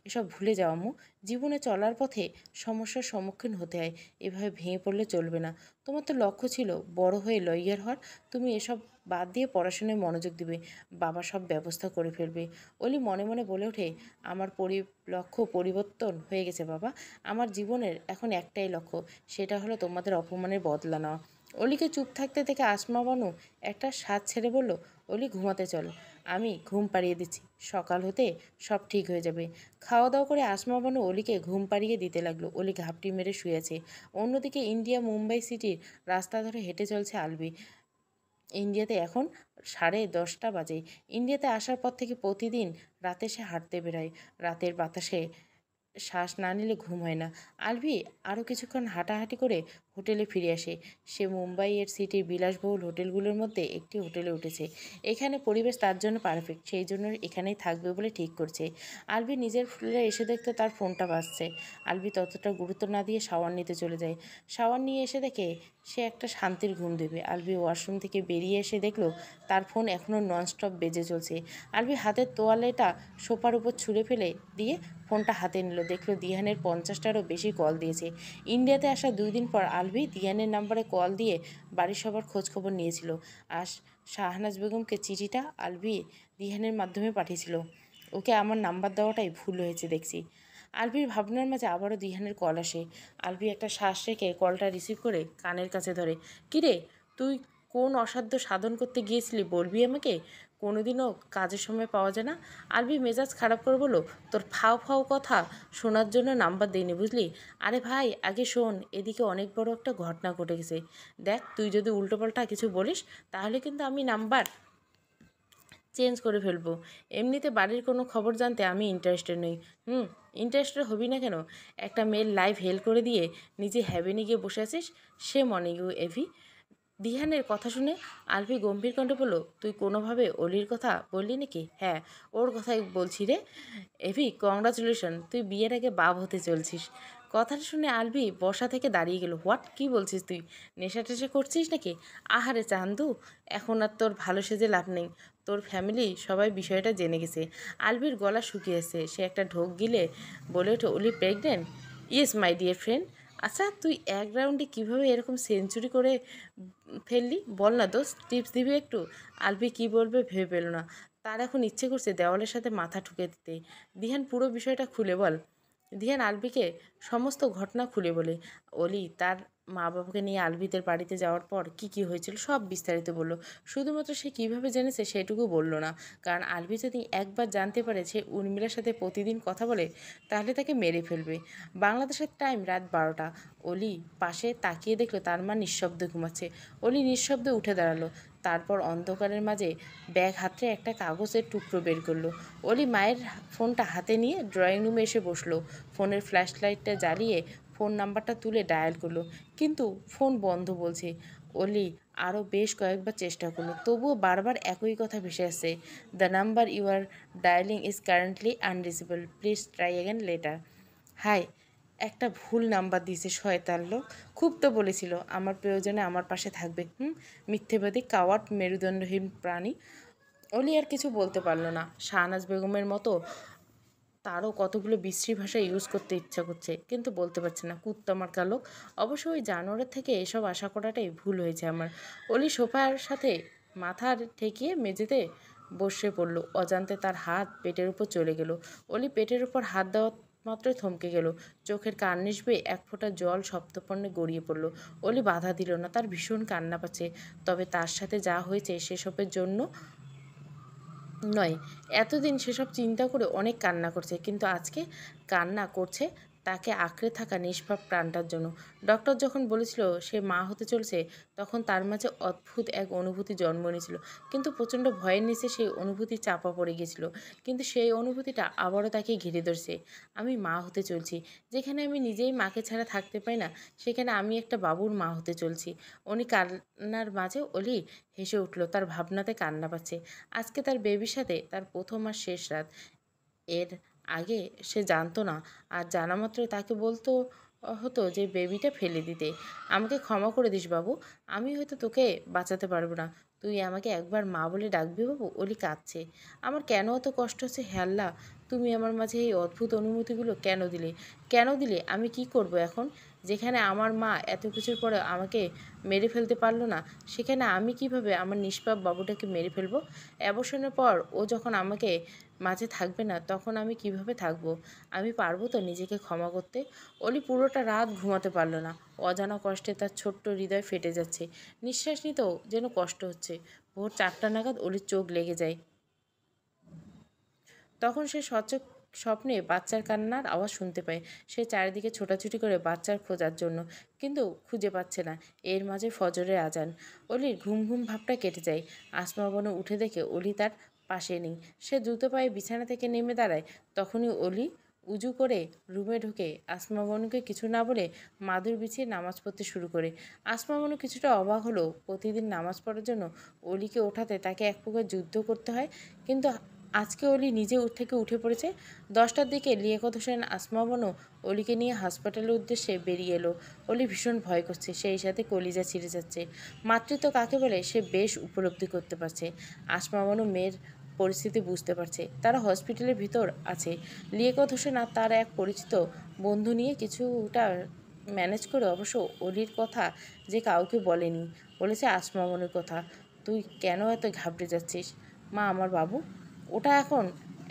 এসব ভুলে যাও আম্মু। জীবনে চলার পথে সমস্যার সম্মুখীন হতে হয়, এভাবে ভেঙে পড়লে চলবে না। তোমার তো লক্ষ্য ছিল বড় হয়ে লয়ার হওয়ার। তুমি এসব বাদ দিয়ে পড়াশোনায় মনোযোগ দিবে, বাবা সব ব্যবস্থা করে ফেলবে। অলি মনে মনে বলে ওঠে, আমার লক্ষ্য পরিবর্তন হয়ে গেছে বাবা। আমার জীবনের এখন একটাই লক্ষ্য, সেটা হলো তোমাদের অপমানের বদলা নেওয়া। অলিকে চুপ থাকতে থেকে আসমা বানু একটা স্বাদ ছেড়ে বলল, অলি ঘুমাতে চল, আমি ঘুম পাড়িয়ে দিচ্ছি। সকাল হতে সব ঠিক হয়ে যাবে। খাওয়া দাওয়া করে আসমা বানু অলিকে ঘুম পাড়িয়ে দিতে লাগলো। অলি ঘাপটি মেরে শুয়েছে। অন্যদিকে ইন্ডিয়া মুম্বাই সিটির রাস্তা ধরে হেঁটে চলছে আলবি। ইন্ডিয়াতে এখন 10:30 বাজে। ইন্ডিয়াতে আসার পর থেকে প্রতিদিন রাতে সে হাঁটতে বেরোয়। রাতের বাতাসে শ্বাস না নিলে ঘুম হয় না। আলভি আরও কিছুক্ষণ হাঁটাহাঁটি করে হোটেলে ফিরে আসে। সে মুম্বাইয়ের সিটির বিলাসবহুল হোটেলগুলোর মধ্যে একটি হোটেলে উঠেছে। এখানে পরিবেশ তার জন্য পারফেক্ট, সেই জন্য এখানেই থাকবে বলে ঠিক করছে। আলভি নিজের ফ্লোরে এসে দেখতে তার ফোনটা বাজছে। আলভি ততটা গুরুত্ব না দিয়ে শাওয়ার নিতে চলে যায়। শাওয়ার নিয়ে এসে দেখে সে একটা শান্তির ঘুম দেবে। আলভি ওয়াশরুম থেকে বেরিয়ে এসে দেখলো তার ফোন এখনও ননস্টপ বেজে চলছে। আলভি হাতের তোয়ালেটা সোফার উপর ছুঁড়ে ফেলে দিয়ে ফোনটা হাতে নিল। দেখলো দিহানের 50টারও বেশি কল দিয়েছে। ইন্ডিয়াতে আসা 2 দিন পর আলভি দিহানের নাম্বারে কল দিয়ে বাড়ির সবার খোঁজখবর নিয়েছিল। আর শাহনাজ বেগমকে চিঠিটা আলভি দিহানের মাধ্যমে পাঠিয়েছিল। ওকে আমার নাম্বার দেওয়াটাই ভুল হয়েছে দেখছি। আলভির ভাবনার মাঝে আবারও দিহানের কল আসে। আলভি একটা শ্বাস রেখে কলটা রিসিভ করে কানের কাছে ধরে, কিরে তুই কোন অসাধ্য সাধন করতে গিয়েছিলি বলবি আমাকে? কোনোদিনও কাজের সময় পাওয়া যায় না। আলভি মেজাজ খারাপ করে বলল, তোর ফাও ফাও কথা শোনার জন্য নাম্বার দিইনি বুঝলি। আরে ভাই আগে শোন, এদিকে অনেক বড় একটা ঘটনা ঘটে গেছে। দেখ, তুই যদি উল্টোপাল্টা কিছু বলিস তাহলে কিন্তু আমি নাম্বার চেঞ্জ করে ফেলবো। এমনিতে বাড়ির কোনো খবর জানতে আমি ইন্টারেস্টেড নই। ইন্টারেস্টেড হবি না কেন? একটা মেয়ের লাইফ হেল করে দিয়ে নিজে হ্যাভেনে গিয়ে বসে আছিস, সে মনে ইউ এভি। দিহানের কথা শুনে আলভি গম্ভীর কণ্ঠে বলল, তুই কোনোভাবে অলির কথা বললি নাকি? হ্যাঁ, ওর কথাই বলছি রে। এভি, কংগ্রাচুলেশন, তুই বিয়ের আগে বাপ হতে চলছিস। কথাটা শুনে আলভি বসা থেকে দাঁড়িয়ে গেল। হোয়াট, কী বলছিস তুই? নেশা টেশা করছিস নাকি? আহারে চান্দু, এখন আর তোর ভালো সেজে লাভ নেই। তোর ফ্যামিলি সবাই বিষয়টা জেনে গেছে। আলভির গলা শুকিয়েছে। সে একটা ঢোক গিলে বলে ওঠে, অলি pregnant? Yes my dear friend. আচ্ছা, তুই এক রাউন্ডে কীভাবে এরকম সেঞ্চুরি করে ফেললি বল না দোস্ত, টিপস দিবি একটু? আলভি কী বলবে ভেবে পেল না। তার এখন ইচ্ছে করছে দেওয়ালের সাথে মাথা ঠুকে দিতে। দিহান, পুরো বিষয়টা খুলে বল। দিহান আলভিকে সমস্ত ঘটনা খুলে বলে। অলি তার মা বাবাকে নিয়ে আলভিদের বাড়িতে যাওয়ার পর কি কি হয়েছিল সব বিস্তারিত বলল। শুধুমাত্র সে কীভাবে জেনেছে সেটুকু বলল না, কারণ আলভি যদি একবার জানতে পারে সে উর্মিলার সাথে প্রতিদিন কথা বলে তাহলে তাকে মেরে ফেলবে। বাংলাদেশের টাইম রাত 12টা। অলি পাশে তাকিয়ে দেখলো তার মা নিঃশব্দে ঘুমাচ্ছে। অলি নিঃশব্দে উঠে দাঁড়ালো। তারপর অন্ধকারের মাঝে ব্যাগ হাতে একটা কাগজের টুকরো বের করলো। অলি মায়ের ফোনটা হাতে নিয়ে ড্রয়িং রুমে এসে বসলো। ফোনের ফ্ল্যাশ লাইটটা জ্বালিয়ে ফোন নাম্বারটা তুলে ডায়াল করলো, কিন্তু ফোন বন্ধ বলছে। অলি আরও বেশ কয়েকবার চেষ্টা করলো, তবুও বারবার একই কথা ভেসে আসছে, the number you are dialling is currently unreachable, please try again later. Hi, একটা ভুল নাম্বার দিয়েছে শয়তান লোক। খুব তো বলেছিল আমার প্রয়োজনে আমার পাশে থাকবে। মিথ্যেবাদী, কাওয়ার্ড, মেরুদণ্ডহীন প্রাণী। অলি আর কিছু বলতে পারল না। শাহনাজ বেগমের মতো তারও কতগুলো বিশ্রী ভাষা ইউজ করতে ইচ্ছা করছে, কিন্তু বলতে পারছে না। কুত্তা মার্কা লোক। অবশ্য ওই জানোয়ারের থেকে এসব আশা করাটাই ভুল হয়েছে আমার। অলি সোফার সাথে মাথা ঠেকিয়ে মেঝেতে বসে পড়ল। অজান্তে তার হাত পেটের উপর চলে গেল। অলি পেটের উপর হাত দেওয়া মাত্রই থমকে গেল। চোখের কার্নিশ বেয়ে এক ফোঁটা জল সপ্তপর্ণে গড়িয়ে পড়ল। অলি বাধা দিল না। তার ভীষণ কান্না পাচ্ছে, তবে তার সাথে যা হয়েছে সেসবের জন্য নয়। এতদিন সেসব চিন্তা করে অনেক কান্না করছে, কিন্তু আজকে কান্না করছে তাকে আঁকড়ে থাকা নিষ্পাপ প্রাণটার জন্য। ডক্টর যখন বলেছিল সে মা হতে চলছে, তখন তার মাঝে অদ্ভুত এক অনুভূতি জন্ম নিয়েছিল, কিন্তু প্রচণ্ড ভয়ের নিচে সেই অনুভূতি চাপা পড়ে গিয়েছিল। কিন্তু সেই অনুভূতিটা আবারও তাকে ঘিরে ধরছে। আমি মা হতে চলছি। যেখানে আমি নিজেই মাকে ছাড়া থাকতে পাই না, সেখানে আমি একটা বাবুর মা হতে চলছি। উনি কান্নার মাঝে অলি হেসে উঠল। তার ভাবনাতে কান্না পাচ্ছে। আজকে তার বেবির সাথে তার প্রথম আর শেষ রাত। এর আগে সে জানতো না, আর জানা মাত্রই তাকে বলতো হতো যে বেবিটা ফেলে দিতে। আমাকে ক্ষমা করে দিস বাবু, আমি হয়তো তোকে বাঁচাতে পারবো না, তুই আমাকে একবার মা বলে ডাকবি বাবু। অলি কাঁদছে। আমার কেন এত কষ্ট হচ্ছে হে আল্লাহ, তুমি আমার মাঝে এই অদ্ভুত অনুভূতিগুলো কেন দিলে? কেন দিলে? আমি কি করব এখন? যেখানে আমার মা এত কিছুর পরে আমাকে মেরে ফেলতে পারলো না, সেখানে আমি কিভাবে আমার নিষ্পাপ বাবুটাকে মেরে ফেলবো? অ্যাবর্শনের পর ও যখন আমাকে মাঝে থাকবে না, তখন আমি কিভাবে থাকবো? আমি পারবো তো নিজেকে ক্ষমা করতে? অলি পুরোটা রাত ঘুমাতে পারল না। অজানা কষ্টে তার ছোট্ট হৃদয় ফেটে যাচ্ছে। নিঃশ্বাস নিতেও যেন কষ্ট হচ্ছে। ভোর 4টা নাগাদ অলির চোখ লেগে যায়। তখন সে সচক স্বপ্নে বাচ্চার কান্নার আওয়াজ শুনতে পায়। সে চারিদিকে ছোটাছুটি করে বাচ্চার খোঁজার জন্য, কিন্তু খুঁজে পাচ্ছে না। এর মাঝে ফজরের আজান। অলির ঘুম ঘুম ভাবটা কেটে যায়। আসমা বানু উঠে দেখে অলি তার পাশে নেই। সে দ্রুত পায়ে বিছানা থেকে নেমে দাঁড়ায়। তখনই অলি উজু করে রুমে ঢুকে আসমা বানুকে কিছু না বলে মাদুর বিছিয়ে নামাজ পড়তে শুরু করে। আসমা বানু কিছুটা অবাক হলো। প্রতিদিন নামাজ পড়ার জন্য অলিকে ওঠাতে তাকে এক প্রকার যুদ্ধ করতে হয়, কিন্তু আজকে অলি নিজে থেকে উঠে পড়েছে। 10টার দিকে লিয়াকত হোসেন, আসমা বানু অলিকে নিয়ে হাসপাতালের উদ্দেশ্যে বেরিয়ে এলো। অলি ভীষণ ভয় করছে, সেই সাথে কলিজা ছিঁড়ে যাচ্ছে। মাতৃত্ব কাকে বলে সে বেশ উপলব্ধি করতে পারছে। আসমা বানু মেয়ের পরিস্থিতি বুঝতে পারছে। তারা হসপিটালের ভিতর আছে। লিয়াকত হোসেন আর তার এক পরিচিত বন্ধু নিয়ে কিছুটা ম্যানেজ করে, অবশ্য অলির কথা যে কাউকে বলেনি, বলেছে আসমা বানুর কথা। তুই কেন এত ঘাবড়ে যাচ্ছিস? মা, আমার বাবু, ওটা এখন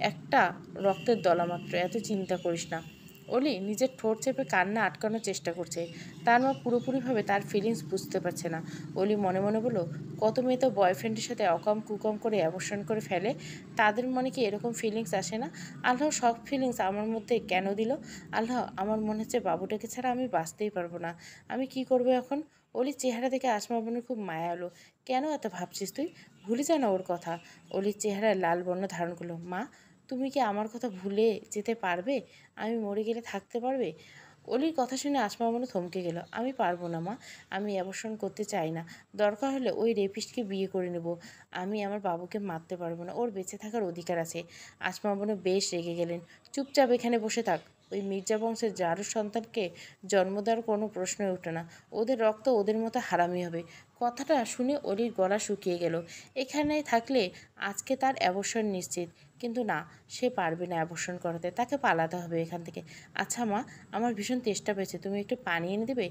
একটা রক্তের দলা মাত্র, এত চিন্তা করিস না। অলি নিজের ঠোঁট চেপে কান্না আটকানোর চেষ্টা করছে। তার মা পুরোপুরিভাবে তার ফিলিংস বুঝতে পারছে না। অলি মনে মনে বলল, কত মেয়ে তো বয়ফ্রেন্ডের সাথে অকাম কুকম করে অ্যাবর্শন করে ফেলে, তাদের মনে কি এরকম ফিলিংস আসে না? আল্লাহ সব ফিলিংস আমার মধ্যে কেন দিল? আল্লাহ, আমার মনে হচ্ছে বাবুটাকে ছাড়া আমি বাঁচতেই পারবো না। আমি কি করব এখন? অলির চেহারা দেখে আসমা বানুর খুব মায়া এলো। কেন এত ভাবছিস তুই? ভুলে যা না ওর কথা। অলির চেহারায় লাল বর্ণ ধারণ করলো। মা, তুমি কি আমার কথা ভুলে যেতে পারবে? আমি মরে গেলে থাকতে পারবে? অলির কথা শুনে আসমা বানু থমকে গেল। আমি পারবো না মা, আমি অ্যাবর্শন করতে চাই না। দরকার হলে ওই রেপিস্টকে বিয়ে করে নেব। আমি আমার বাবুকে মারতে পারবো না, ওর বেঁচে থাকার অধিকার আছে। আসমা বানু বেশ রেগে গেলেন। চুপচাপ এখানে বসে থাক। ওই মির্জা বংশের জারুর সন্তানকে জন্ম দেওয়ার কোনো প্রশ্নই ওঠে না। ওদের রক্ত ওদের মতো হারামি হবে। কথাটা শুনে অলির গলা শুকিয়ে গেল। এখানে থাকলে আজকে তার অ্যাবর্শন নিশ্চিত, কিন্তু না, সে পারবে না অ্যাবর্শন করাতে, তাকে পালাতে হবে এখান থেকে। আচ্ছা মা, আমার ভীষণ তেষ্টা পেয়েছে, তুমি একটু পানি এনে দেবে?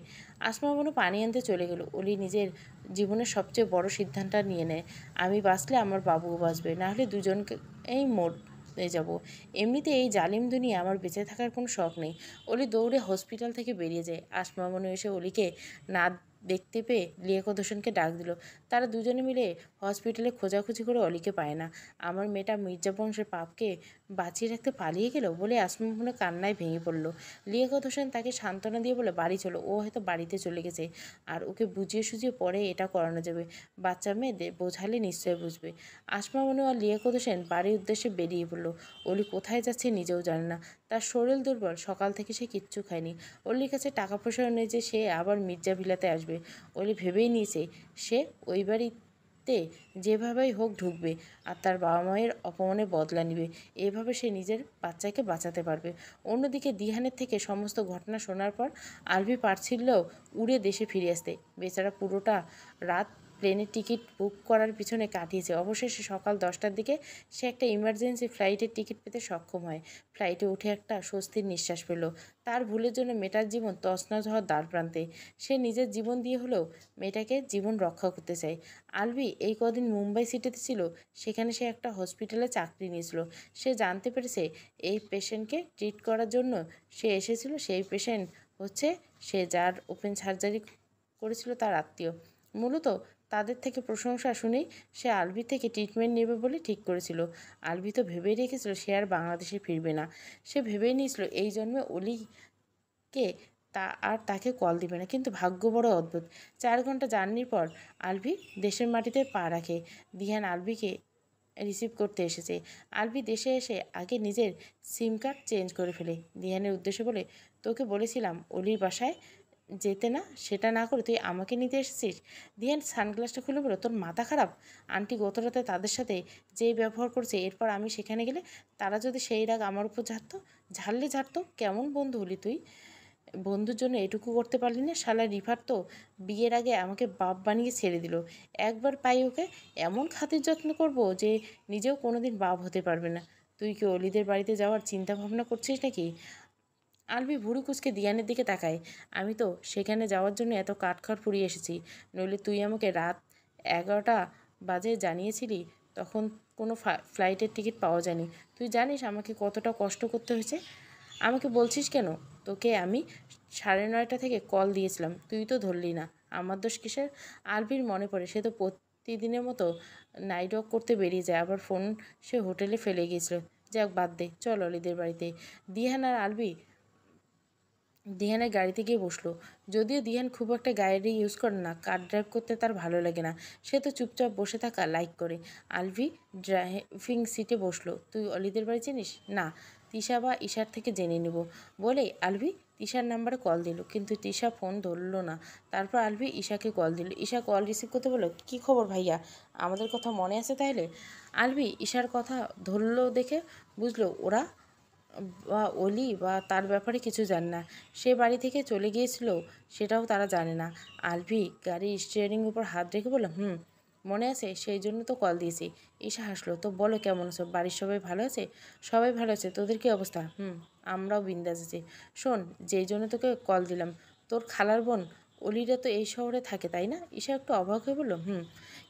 আসমা বানু পানি আনতে চলে গেল। অলি নিজের জীবনের সবচেয়ে বড় সিদ্ধান্তটা নিয়ে নেয়। আমি বাঁচলে আমার বাবুও বাঁচবে, নাহলে দুজনকে এই মরে যাব। এমনিতে এই জালিম দুনিয়া আমার বেঁচে থাকার কোনো শখ নেই। অলি দৌড়ে হসপিটাল থেকে বেরিয়ে যায়। আসমা বানু এসে অলিকে না দেখতে পেয়ে লিয়াকত হোসেনকে ডাক দিল। তারা দুজনে মিলে হসপিটালে খোঁজাখুঁজি করে অলিকে পায় না। আমার মেয়েটা মির্জা বংশের পাপকে বাঁচিয়ে রাখতে পালিয়ে গেল বলে আসমা বানু কান্নায় ভেঙে পড়ল। লিয়াকত হোসেন তাকে সান্ত্বনা দিয়ে বলে, বাড়ি চলো, ও হয়তো বাড়িতে চলে গেছে, আর ওকে বুঝিয়ে সুঝিয়ে পরে এটা করানো যাবে। বাচ্চা মেয়ে বোঝালে নিশ্চয় বুঝবে। আসমা বানু আর লিয়াকত হোসেন বাড়ির উদ্দেশ্যে বেরিয়ে পড়ল। অলি কোথায় যাচ্ছে নিজেও জানে না। তার শরীর দুর্বল, সকাল থেকে সে কিচ্ছু খায়নি। অলির কাছে টাকা পয়সাও নেই যে সে আবার মির্জা ভিলাতে আসবে। অলি ভেবেই নিয়েছে সে ওই বাড়িতে যেভাবেই হোক ঢুকবে, আর তার বাবা মায়ের অপমানের বদলা নেবে। এভাবে সে নিজের বাচ্চাকে বাঁচাতে পারবে। অন্যদিকে দিহানের থেকে সমস্ত ঘটনা শোনার পর আলভি পারছিলও উড়ে দেশে ফিরে আসতে। বেচারা পুরোটা রাত প্লেনের টিকিট বুক করার পিছনে কাটিয়েছে। অবশেষে সকাল 10টার দিকে সে একটা ইমার্জেন্সি ফ্লাইটের টিকিট পেতে সক্ষম হয়। ফ্লাইটে উঠে একটা স্বস্তির নিঃশ্বাস ফেলল। তার ভুলের জন্য মেয়েটার জীবন তছনছ হওয়ার দ্বারপ্রান্তে। সে নিজের জীবন দিয়ে হলেও মেয়েটাকে জীবন রক্ষা করতে চায়। আলভি এই কদিন মুম্বাই সিটিতে ছিল, সেখানে সে একটা হসপিটালে চাকরি নিয়েছিল। সে জানতে পেরেছে এই পেশেন্টকে ট্রিট করার জন্য সে এসেছিল, সেই পেশেন্ট হচ্ছে সে যার ওপেন সার্জারি করেছিল তার আত্মীয়। মূলত তাদের থেকে প্রশংসা শুনেই সে আলভি থেকে ট্রিটমেন্ট নেবে বলে ঠিক করেছিল। আলভি তো ভেবেই রেখেছিল সে আর বাংলাদেশে ফিরবে না। সে ভেবেই নিয়েছিল এই জন্মে অলিকে তাকে কল দিবে না। কিন্তু ভাগ্য বড় অদ্ভুত। 4 ঘন্টা জার্নির পর আলভি দেশের মাটিতে পা রাখে। দিহান আলভিকে রিসিভ করতে এসেছে। আলভি দেশে এসে আগে নিজের সিম কার্ড চেঞ্জ করে ফেলে। দিহানের উদ্দেশ্যে বলে, তোকে বলেছিলাম অলির বাসায় যেতে না, সেটা না করে তুই আমাকে নিতে এসেছিস। দিহান সানগ্লাসটা খুলে বলো, তোর মাথা খারাপ? আন্টি গত রাতে তাদের সাথে যেই ব্যবহার করছে, এরপর আমি সেখানে গেলে তারা যদি সেই রাগ আমার উপর ঝাড়তো। কেমন বন্ধু হলি তুই? বন্ধুর জন্য এটুকু করতে পারলি না? শালা রিফার তো বিয়ের আগে আমাকে বাপ বানিয়ে ছেড়ে দিল। একবার পাই ওকে এমন খাতির যত্ন করব যে নিজেও কোনোদিন বাপ হতে পারবে না। তুই কি অলিদের বাড়িতে যাওয়ার চিন্তা ভাবনা করছিস নাকি? আলভি ভুরু কুচকে দিয়ানের দিকে তাকায়। আমি তো সেখানে যাওয়ার জন্য এত কাঠখড় পুড়িয়ে এসেছি, নইলে তুই আমাকে রাত 11টা বাজে জানিয়েছিলি। তখন কোনো ফ্লাইটের টিকিট পাওয়া যায়নি। তুই জানিস আমাকে কতটা কষ্ট করতে হয়েছে? আমাকে বলছিস কেন? তোকে আমি 9:30 থেকে কল দিয়েছিলাম, তুই তো ধরলি না। আমার দোষ কিসের? আলভির মনে পড়ে সে তো প্রতিদিনের মতো নাইট ওয়াক করতে বেরিয়ে যায়, আবার ফোন সে হোটেলে ফেলে গিয়েছিল। যাক বাদ দে, চল অলিদের বাড়িতে। দিহান আর আলভি দিহানের গাড়িতে গিয়ে বসলো। যদিও দিহান খুব একটা গাড়ি ইউজ করে না, কার ড্রাইভ করতে তার ভালো লাগে না, সে তো চুপচাপ বসে থাকা লাইক করে। আলভি ড্রাইভিং সিটে বসলো। তুই অলিদের বাড়ি চিনিস? না, তিশা বা ঈশার থেকে জেনে নেব বলে আলভি তিশার নাম্বারে কল দিল, কিন্তু তিশা ফোন ধরলো না। তারপর আলভি ঈশাকে কল দিল। ঈশা কল রিসিভ করতে বলল, কী খবর ভাইয়া, আমাদের কথা মনে আছে তাহলে? আলভি ঈশার কথা ধরলো দেখে বুঝলো ওরা বা অলি বা তার ব্যাপারে কিছু জানে না। সে বাড়ি থেকে চলে গিয়েছিল সেটাও তারা জানে না। আলভি গাড়ির স্টিয়ারিং উপর হাত রেখে বলল, মনে আছে, সেই জন্য তো কল দিয়েছি। ঈশা হাসলো। তো বলো কেমন আছো, বাড়ির সবাই ভালো আছে? সবাই ভালো আছে, তোদের কী অবস্থা? আমরাও বিন্দাস আছি। শোন, যেই জন্য তোকে কল দিলাম, তোর খালার বোন অলিরা তো এই শহরে থাকে তাই না? ঈশা একটু অবাক হয়ে বলল,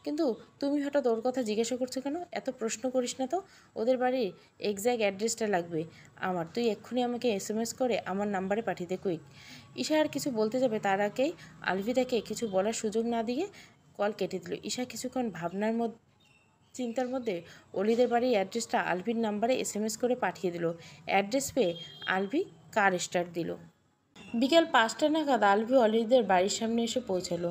কিন্তু তুমি হঠাৎ ওর কথা জিজ্ঞাসা করছো কেন? এত প্রশ্ন করিস না তো। ওদের বাড়ির এক্স্যাক্ট অ্যাড্রেসটা লাগবে আমার, তুই এক্ষুনি আমাকে SMS করে আমার নাম্বারে পাঠিয়ে দে, কুইক। ঈশা আর কিছু বলতে যাবে তার আগেই আলভি তাকে কিছু বলার সুযোগ না দিয়ে কল কেটে দিল। ঈশা কিছুক্ষণ চিন্তার মধ্যে অলিদের বাড়ির অ্যাড্রেসটা আলভির নাম্বারে SMS করে পাঠিয়ে দিল। অ্যাড্রেস পেয়ে আলভি কার স্টার্ট দিল। বিকেল 5টা নাগাদ আলভি অলিদের বাড়ির সামনে এসে পৌঁছালো।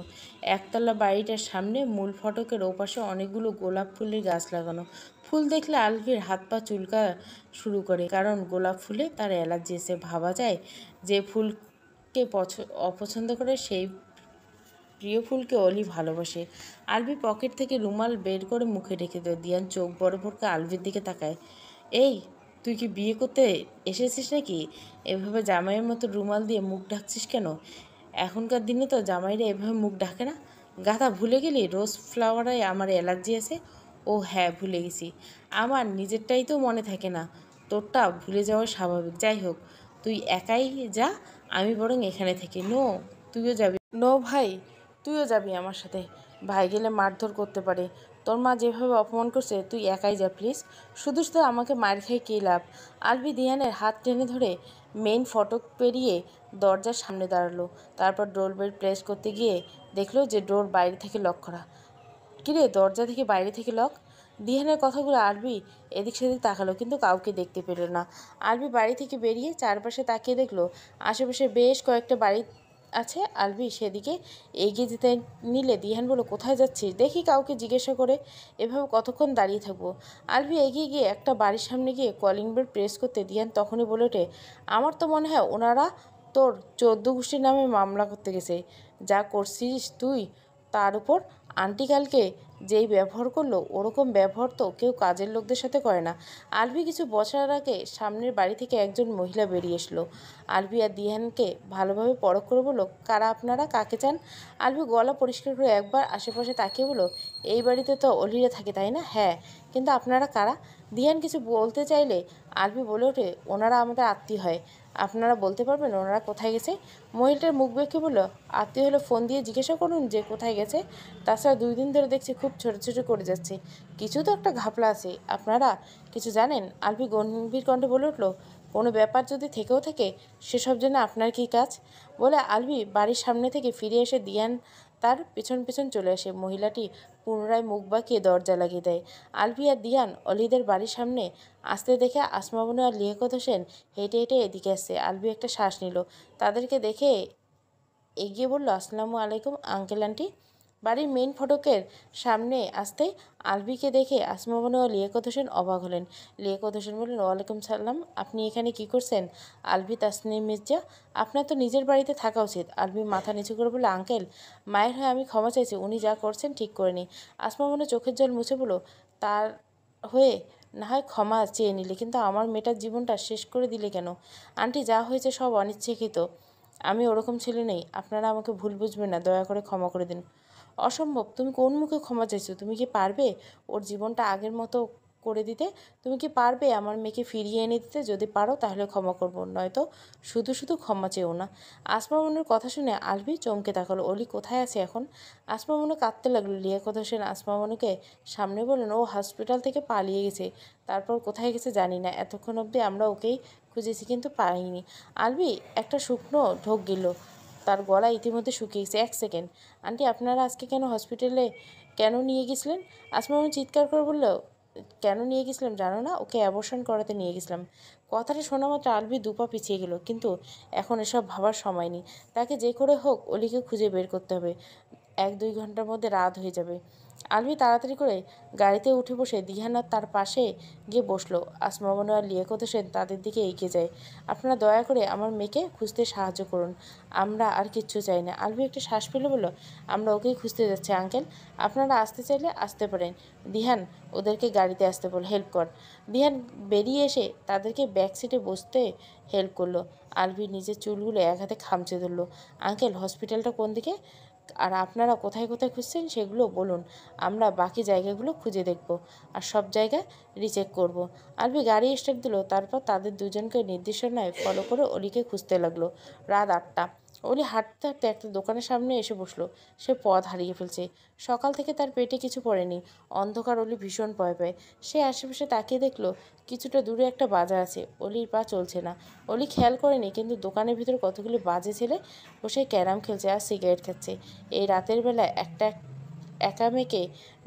একতলা বাড়িটার সামনে মূল ফটকের ওপাশে অনেকগুলো গোলাপ ফুলের গাছ লাগানো। ফুল দেখলে আলভির হাত পা চুলকা শুরু করে, কারণ গোলাপ ফুলে তার অ্যালার্জি আছে। ভাবা যায় যে ফুলকে অপছন্দ করে সেই প্রিয় ফুলকে অলি ভালোবাসে। আলভি পকেট থেকে রুমাল বের করে মুখে রেখে দেয়। দিয়ান চোখ বড় বড় করে আলভির দিকে তাকায়। এই, তুই কি বিয়ে করতে এসেছিস নাকি? এভাবে জামাইয়ের মতো রুমাল দিয়ে মুখ ঢাকছিস কেন? এখনকার দিনে তো জামাইরা এভাবে মুখ ঢাকে না। গাধা, ভুলে গেলি রোজ ফ্লাওয়ারে আমার অ্যালার্জি আছে? ও হ্যাঁ, ভুলে গেছি। আমার নিজেরটাই তো মনে থাকে না, তোরটা ভুলে যাওয়া স্বাভাবিক। যাই হোক, তুই একাই যা, আমি বরং এখানে থেকে। তুইও যাবি? নো ভাই, তুইও যাবি আমার সাথে। ভাই গেলে মারধর করতে পারে। তোর মা যেভাবে অপমান করছে, তুই একাই যা প্লিজ। শুধু শুধু আমাকে মার খাই কী লাভ? আলভি দিয়ানের হাত টেনে ধরে মেইন ফটক পেরিয়ে দরজার সামনে দাঁড়ালো। তারপর ডোর বেল প্রেস করতে গিয়ে দেখলো যে ডোর বাইরে থেকে লক করা। কিরে, দরজা থেকে বাইরে থেকে লক? দিহানের কথাগুলো আলভি এদিক সেদিক তাকালো, কিন্তু কাউকে দেখতে পেল না। আলভি বাড়ি থেকে বেরিয়ে চারপাশে তাকিয়ে দেখলো আশেপাশে বেশ কয়েকটা বাড়ি আছে। আলভি সেদিকে এগিয়ে যেতে নিলে দিহান বলল, কোথায় যাচ্ছিস? দেখি কাউকে জিজ্ঞাসা করে। এভাবে কতক্ষণ দাঁড়িয়ে থাকবো? আলভি এগিয়ে গিয়ে একটা বাড়ির সামনে গিয়ে কলিং বেল প্রেস করতে দিহান তখনই বলে ওঠে, আমার তো মনে হয় ওনারা তোর 14 গোষ্ঠীর নামে মামলা করতে গেছে। যা করছিস তুই তার উপর আন্টি কালকে যেই ব্যবহার করলো ওরকম ব্যবহার তো কেউ কাজের লোকদের সাথে করে না। আলভি কিছু বছর আগে সামনের বাড়ি থেকে একজন মহিলা বেরিয়ে এসলো। আলভি আর দিহানকে ভালোভাবে পরখ করে বলল, কারা আপনারা, কাকে চান? আলভি গলা পরিষ্কার করে একবার আশেপাশে তাকিয়ে বলল, এই বাড়িতে তো অলিরা থাকে তাই না? হ্যাঁ, কিন্তু আপনারা কারা? দিহান কিছু বলতে চাইলে আলভি বলে ওঠে, ওনারা আমাদের আত্মীয় হয়। আপনারা বলতে পারবেন ওনারা কোথায় গেছে? মহিলাটার মুখ বেঁকে বলল, আত্মীয় হলে ফোন দিয়ে জিজ্ঞাসা করুন যে কোথায় গেছে। তাছাড়া 2 দিন ধরে দেখছি খুব ছোট ছোট করে যাচ্ছে, কিছু তো একটা ঘাপলা আছে। আপনারা কিছু জানেন? আলভি গম্ভীর কণ্ঠে বলে উঠল, কোনো ব্যাপার যদি থেকেও থাকে সেসব জন্য আপনার কী কাজ? বলে আলভি বাড়ির সামনে থেকে ফিরে এসে দিয়ান তার পেছন পেছন চলে আসে। মহিলাটি পুনরায় মুখ বাঁকিয়ে দরজা লাগিয়ে দেয়। আলভি আর দিয়ান অলিদের বাড়ির সামনে আসতে দেখে আসমা বানু আর লিয়াকত হোসেন হেঁটে হেঁটে এদিকে আসছে। আলভি একটা শ্বাস নিল। তাদেরকে দেখে এগিয়ে বলল, আসসালামু আলাইকুম আঙ্কেল আন্টি। বাড়ির মেইন ফটকের সামনে আসতেই আলভিকে দেখে আসমা বানু ও লিয়াকত হোসেন অবাক হলেন। লিয়াকত হোসেন বললেন, ওয়ালাইকুম সালাম, আপনি এখানে কি করছেন? আলভি, তাসনিম মির্জা, আপনার তো নিজের বাড়িতে থাকা উচিত। আলভি মাথা নিচু করে বলে, আঙ্কেল, মায়ের হয়ে আমি ক্ষমা চাইছি, উনি যা করছেন ঠিক করেনি। আসমা বানু চোখের জল মুছে বলল, তার হয়ে না হয় ক্ষমা চেয়ে নিলে, কিন্তু আমার মেয়েটার জীবনটা শেষ করে দিলে কেন? আন্টি, যা হয়েছে সব অনিচ্ছাকৃত, আমি ওরকম ছেলে নেই। আপনারা আমাকে ভুল বুঝবেন না, দয়া করে ক্ষমা করে দিন। অসম্ভব, তুমি কোন মুখে ক্ষমা চাইছো? তুমি কি পারবে ওর জীবনটা আগের মতো করে দিতে? তুমি কি পারবে আমার মেয়েকে ফিরিয়ে এনে দিতে? যদি পারো তাহলে ক্ষমা করবো, নয়তো শুধু শুধু ক্ষমা চেও না। আসমা মনুর কথা শুনে আলভি চমকে তাকালো। অলি কোথায় আছে এখন? আসমা মনু কাঁদতে লাগলো। লিয়াকত হোসেন আসমা মনুকে সামনে বললেন, ও হসপিটাল থেকে পালিয়ে গেছে। তারপর কোথায় গেছে জানি না, এতক্ষণ অবধি আমরা ওকেই খুঁজেছি কিন্তু পাইনি। আলভি একটা শুকনো ঢোক গেল। তার গলা ইতিমধ্যে শুকিয়ে গেছে। 1 সেকেন্ড, আন্টি, আপনারা আজকে কেন হসপিটালে কেন নিয়ে গেছিলেন? আসমা চিৎকার করে বলল, কেন নিয়ে গেছিলাম জানো না? ওকে অ্যাবর্শন করাতে নিয়ে গেছিলাম। কথাটা শোনা মাত্র আলভি দুপা পিছিয়ে গেল। কিন্তু এখন এসব ভাবার সময় নেই। তাকে যে করে হোক অলিকে খুঁজে বের করতে হবে। 1-2 ঘন্টার মধ্যে রাত হয়ে যাবে। আলভি তাড়াতাড়ি করে গাড়িতে উঠে বসে দিহানার তার পাশে গিয়ে বসলো। আসমা বানু আর লিয়াকত হোসেন তাদের দিকে এগিয়ে যায়। আপনারা দয়া করে আমার মেয়েকে খুঁজতে সাহায্য করুন, আমরা আর কিচ্ছু চাই না। আলভি একটা শ্বাস ফেলে বলল, আমরা ওকেই খুঁজতে যাচ্ছি আঙ্কেল, আপনারা আসতে চাইলে আসতে পারেন। দিহান, ওদেরকে গাড়িতে আসতে বল, হেল্প কর। দিহান বেরিয়ে এসে তাদেরকে ব্যাক সিটে বসতে হেল্প করলো। আলভি নিজের চুলগুলো এক হাতে খামচে ধরলো। আঙ্কেল, হসপিটালটা কোন দিকে? আর আপনারা কোথায় কোথায় খুঁজছেন সেগুলো বলুন, আমরা বাকি জায়গাগুলো খুঁজে দেখব আর সব জায়গা রিচেক করব। আলভি গাড়ি স্টার্ট দিল। তারপর তাদের দুজনকে নির্দেশনায় ফলো করে অলিকে খুঁজতে লাগলো। রাত 8টা। অলি হাঁটতে হাঁটতে একটা দোকানের সামনে এসে বসলো। সে পথ হারিয়ে ফেলছে। সকাল থেকে তার পেটে কিছু পড়েনি। অন্ধকার অলি ভীষণ ভয় পায়। সে আশেপাশে তাকিয়ে দেখলো কিছুটা দূরে একটা বাজার আছে। অলির পা চলছে না। অলি খেয়াল করেনি, কিন্তু দোকানের ভিতর কতগুলি বাজে ছেলে বসে ক্যারাম খেলছে আর সিগারেট খাচ্ছে। এই রাতের বেলা একটা একা মেয়েকে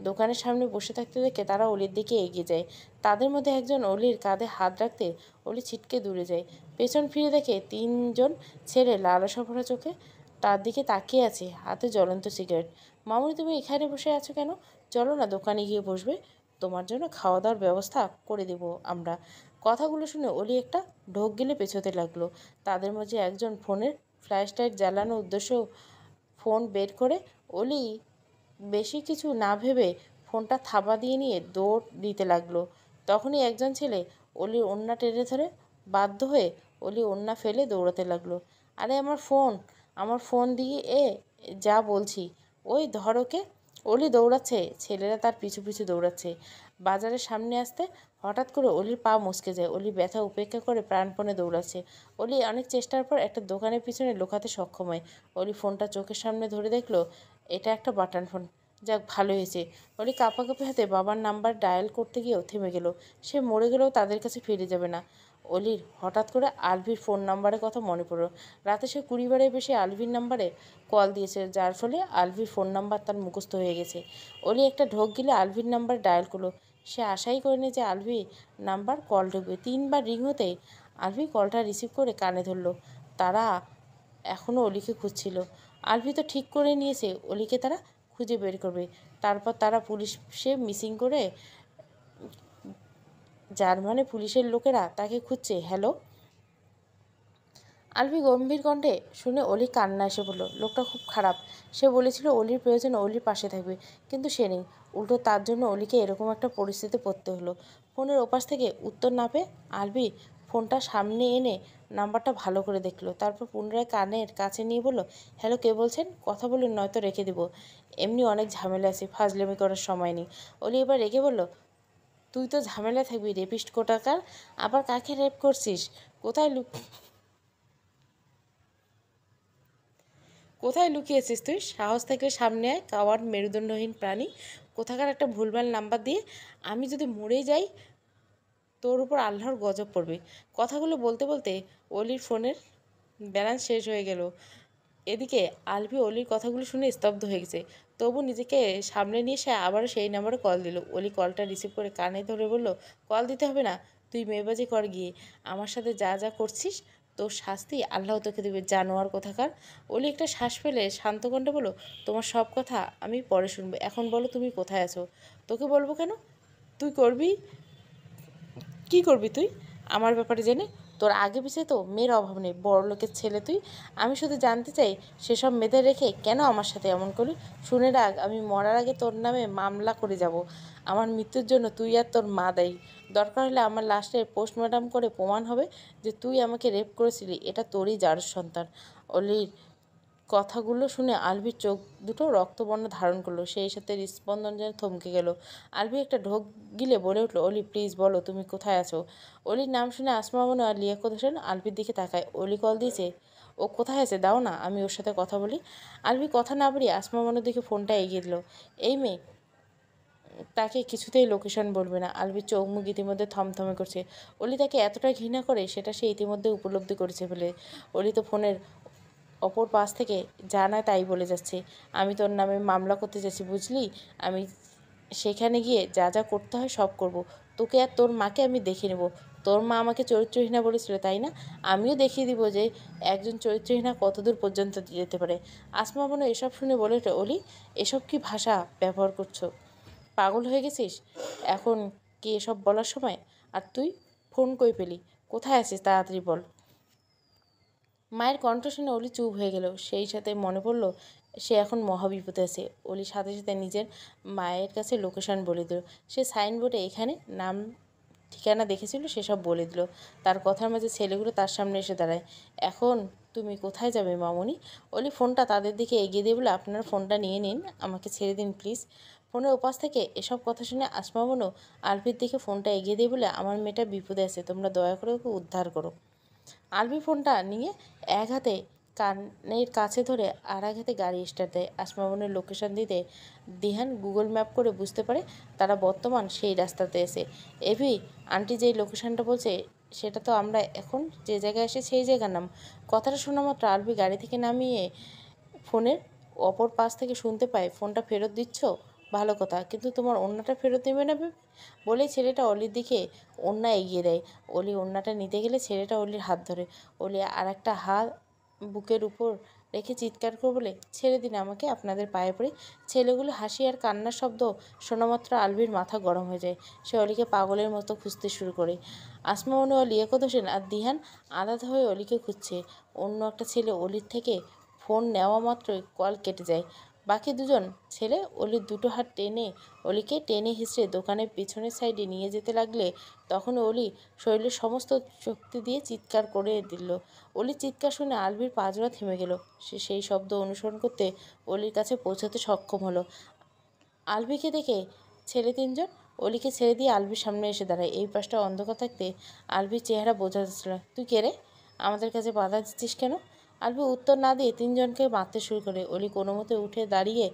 দোকানের সামনে বসে থাকতে দেখে তারা অলির দিকে এগিয়ে যায়। তাদের মধ্যে একজন অলির কাঁধে হাত রাখতে অলি ছিটকে দূরে যায়। পেছন ফিরে দেখে 3জন ছেলে লালসা ভরা চোখে তার দিকে তাকিয়ে আছে, হাতে জ্বলন্ত সিগারেট। মামুনি, তুমি এখানে বসে আছো কেন? চলো না, দোকানে গিয়ে বসবে, তোমার জন্য খাওয়া দাওয়ার ব্যবস্থা করে দেব আমরা। কথাগুলো শুনে অলি একটা ঢোক গেলে পেছোতে লাগলো। তাদের মধ্যে একজন ফোনের ফ্ল্যাশ লাইট জ্বালানোর উদ্দেশ্য ফোন বের করে অলি বেশি কিছু না ভেবে ফোনটা থাবা দিয়ে নিয়ে দৌড় দিতে লাগলো। তখনই একজন ছেলে অলির ওড়না টেনে ধরে বাধ্য হয়ে অলি ওড়না ফেলে দৌড়াতে লাগলো। আরে আমার ফোন দিয়ে যা বলছি, ওই ধরোকে। অলি দৌড়াচ্ছে, ছেলেরা তার পিছু পিছু দৌড়াচ্ছে। বাজারের সামনে আসতে হঠাৎ করে অলির পা মচকে যায়। অলি ব্যথা উপেক্ষা করে প্রাণপণে দৌড়াচ্ছে। অলি অনেক চেষ্টার পর একটা দোকানের পিছনে লুকাতে সক্ষম হয়। অলি ফোনটা চোখের সামনে ধরে দেখলো এটা একটা বাটন ফোন। যাক, ভালো হয়েছে। অলি কাঁপাকাঁপি হাতে বাবার নাম্বার ডায়াল করতে গিয়েও থেমে গেল। সে মরে গেলেও তাদের কাছে ফিরে যাবে না। অলির হঠাৎ করে আলভির ফোন নাম্বারের কথা মনে পড়ল। রাতে সে 20 বারের বেশি আলভির নাম্বারে কল দিয়েছে, যার ফলে আলভির ফোন নাম্বার তার মুখস্থ হয়ে গেছে। অলি একটা ঢোক গিলে আলভির নাম্বার ডায়াল করলো। সে আশাই করেনি যে আলভি নাম্বার কল ঢুকবে। 3বার রিং হতেই আলভি কলটা রিসিভ করে কানে ধরল। তারা এখনও অলিকে খুঁজছিল। আলভি তো ঠিক করে নিয়েছে অলিকে তারা খুঁজে বের করবে। তারপর তারা পুলিশে মিসিং করে, যার মানে পুলিশের লোকেরা তাকে খুঁজছে। হ্যালো আলভি গম্ভীর কণ্ঠে শুনে অলি কান্না এসে বলল, লোকটা খুব খারাপ। সে বলেছিল অলির প্রয়োজনে অলির পাশে থাকবে, কিন্তু সে নেই। উল্টো তার জন্য অলিকে এরকম একটা পরিস্থিতি পড়তে হলো। ফোনের ওপাশ থেকে উত্তর না পেয়ে আলভি ফোনটা সামনে এনে নাম্বারটা ভালো করে দেখলো। তারপর পুনরায় কানের কাছে নিয়ে বলল, হ্যালো, কে বলছেন? কথা বলুন, নয়তো রেখে দেবো। এমনি অনেক ঝামেলা আছে, ফাজলামি করার সময় নেই। অলি এবার রেগে বলল, তুই তো ঝামেলা থাকবি, রেপিস্ট কোটাকার। আবার কাকে রেপ করছিস? কোথায় কোথায় লুকিয়েছিস তুই? সাহস থাকলে সামনে আয়, কাওয়ার্ড মেরুদণ্ডহীন প্রাণী কোথাকার। একটা ভুলভাল নাম্বার দিয়ে আমি যদি মরে যাই, তোর উপর আল্লাহর গজব পড়বে। কথাগুলো বলতে বলতে অলির ফোনের ব্যালেন্স শেষ হয়ে গেল। এদিকে আলভি অলির কথাগুলো শুনে স্তব্ধ হয়ে গেছে। তবু নিজেকে সামনে নিয়ে সে আবারও সেই নাম্বারে কল দিল। অলি কলটা রিসিভ করে কানে ধরে বলল, কল দিতে হবে না, তুই মেয়েবাজি কর গিয়ে। আমার সাথে যা যা করছিস তোর শাস্তি আল্লাহ তোকে দেবে, জানোয়ার কোথাকার। অলি একটা শ্বাস ফেলে শান্ত কণ্ঠে বলল, তোমার সব কথা আমি পরে শুনবো, এখন বলো তুমি কোথায় আছো? তোকে বলবো কেন? তুই করবি কি করবি তুই আমার ব্যাপারে জেনে? তোর আগে পিছিয়ে তো মেয়ের অভাব নেই, বড় লোকের ছেলে তুই। আমি শুধু জানতে চাই সেসব মেয়েদের রেখে কেন আমার সাথে এমন করি। শুনে রাখ, আমি মরার আগে তোর নামে মামলা করে যাব। আমার মৃত্যুর জন্য তুই আর তোর মা দায়ী। দরকার হলে আমার লাস্টে পোস্টমর্টম করে প্রমাণ হবে যে তুই আমাকে রেপ করেছিলি। এটা তোরই জারজ সন্তান। অলির কথাগুলো শুনে আলভির চোখ দুটো রক্তবর্ণ ধারণ করলো। সেই সাথে হৃৎস্পন্দন যেন থমকে গেল। আলভি একটা ঢোক গিলে বলে উঠল, অলি প্লিজ বলো তুমি কোথায় আছো? অলির নাম শুনে আসমা মনে আর লিয়াকত হোসেন আলভির দিকে তাকায়। অলি কল দিয়েছে? ও কোথায় আছে দাও না, আমি ওর সাথে কথা বলি। আলভি কথা না বাড়িয়ে আসমা মনের দিকে ফোনটা এগিয়ে দিল। এই মেয়ে তাকে কিছুতেই লোকেশন বলবে না। আলভির চোখ মুখ ইতিমধ্যে থমথমে করছে। অলি তাকে এতটা ঘৃণা করে সেটা সে ইতিমধ্যে উপলব্ধি করেছে ফেলে। অলি তো ফোনের অপর পাশ থেকে যা না তাই বলে যাচ্ছে, আমি তোর নামে মামলা করতে যাচ্ছি, বুঝলি? আমি সেখানে গিয়ে যা যা করতে হয় সব করব। তোকে আর তোর মাকে আমি দেখিয়ে নেব। তোর মা আমাকে চরিত্রহীনা বলেছিল, তাই না? আমিও দেখিয়ে দিব যে একজন চরিত্রহীনা কতদূর পর্যন্ত যেতে পারে। আসমা মনে এসব শুনে বলে ওঠে, অলি এসব কি ভাষা ব্যবহার করছো? পাগল হয়ে গেছিস? এখন কি এসব বলার সময়? আর তুই ফোন কই পেলি? কোথায় আছিস তাড়াতাড়ি বল। মায়ের কণ্ঠ শুনে অলি চুপ হয়ে গেল। সেই সাথে মনে পড়ল সে এখন মহাবিপদে আছে। অলি সাথে সাথে নিজের মায়ের কাছে লোকেশন বলে দিল। সে সাইনবোর্ডে এখানে নাম ঠিকানা দেখেছিল সেসব বলে দিল। তার কথার মাঝে ছেলেগুলো তার সামনে এসে দাঁড়ায়। এখন তুমি কোথায় যাবে মামনি? অলি ফোনটা তাদের দিকে এগিয়ে দিয়ে বলে, আপনার ফোনটা নিয়ে নিন, আমাকে ছেড়ে দিন প্লিজ। ফোনের ওপাশ থেকে এসব কথা শুনে আসমা বনু আলভির দিকে ফোনটা এগিয়ে দিয়ে বলে, আমার মেয়েটা বিপদে আছে, তোমরা দয়া করে ওকে উদ্ধার করো। আলভি ফোনটা নিয়ে এক হাতে কানের কাছে ধরে আর এক হাতে গাড়ি স্টার্ট দেয়। আসমা বোনের লোকেশন দিতে দিহান গুগল ম্যাপ করে বুঝতে পারে তারা বর্তমান সেই রাস্তাতে এসে। এভি আন্টি যেই লোকেশনটা বলছে সেটা তো আমরা এখন যে জায়গায় এসে সেই জায়গার নাম। কথাটা শোনা মাত্র আলভি গাড়ি থেকে নামিয়ে ফোনের অপর পাশ থেকে শুনতে পায়, ফোনটা ফেরত দিচ্ছ? ভালো কথা, কিন্তু তোমার ওড়নাটা ফেরত দেবে না বলেই ছেলেটা অলির দিকে ওড়না এগিয়ে দেয়। অলি ওড়নাটা নিতে গেলে ছেলেটা অলির হাত ধরে। অলি আর একটা হাত বুকের উপর রেখে চিৎকার করে বলে, ছেড়ে দিন আমাকে, আপনাদের পায়ে পড়ে। ছেলেগুলো হাসি আর কান্নার শব্দ শোনামাত্র আলভির মাথা গরম হয়ে যায়। সে অলিকে পাগলের মতো খুঁজতে শুরু করে। আসমা মনে লিয়াকত হোসেন আর দিহান আলাদা হয়ে অলিকে খুঁজছে। অন্য একটা ছেলে অলির থেকে ফোন নেওয়া মাত্রই কল কেটে যায়। বাকি দুজন ছেলে অলির দুটো হাত টেনে অলিকে টেনে হিঁচড়ে দোকানের পিছনের সাইডে নিয়ে যেতে লাগলে তখন অলি শরীরের সমস্ত শক্তি দিয়ে চিৎকার করে দিল। অলির চিৎকার শুনে আলভির পাজরা থেমে গেল। সে সেই শব্দ অনুসরণ করতে অলির কাছে পৌঁছাতে সক্ষম হলো। আলভিকে দেখে ছেলে তিনজন অলিকে ছেড়ে দিয়ে আলভির সামনে এসে দাঁড়ায়। এই পাশটা অন্ধকার থাকতে আলভির চেহারা বোঝা যাচ্ছিল না। তুই কে রে? আমাদের কাছে বাধা দিচ্ছিস কেন? আলভি উত্তর না দিয়ে তিনজনকে মারতে শুরু করে। অলি কোনো মতে উঠে দাঁড়িয়ে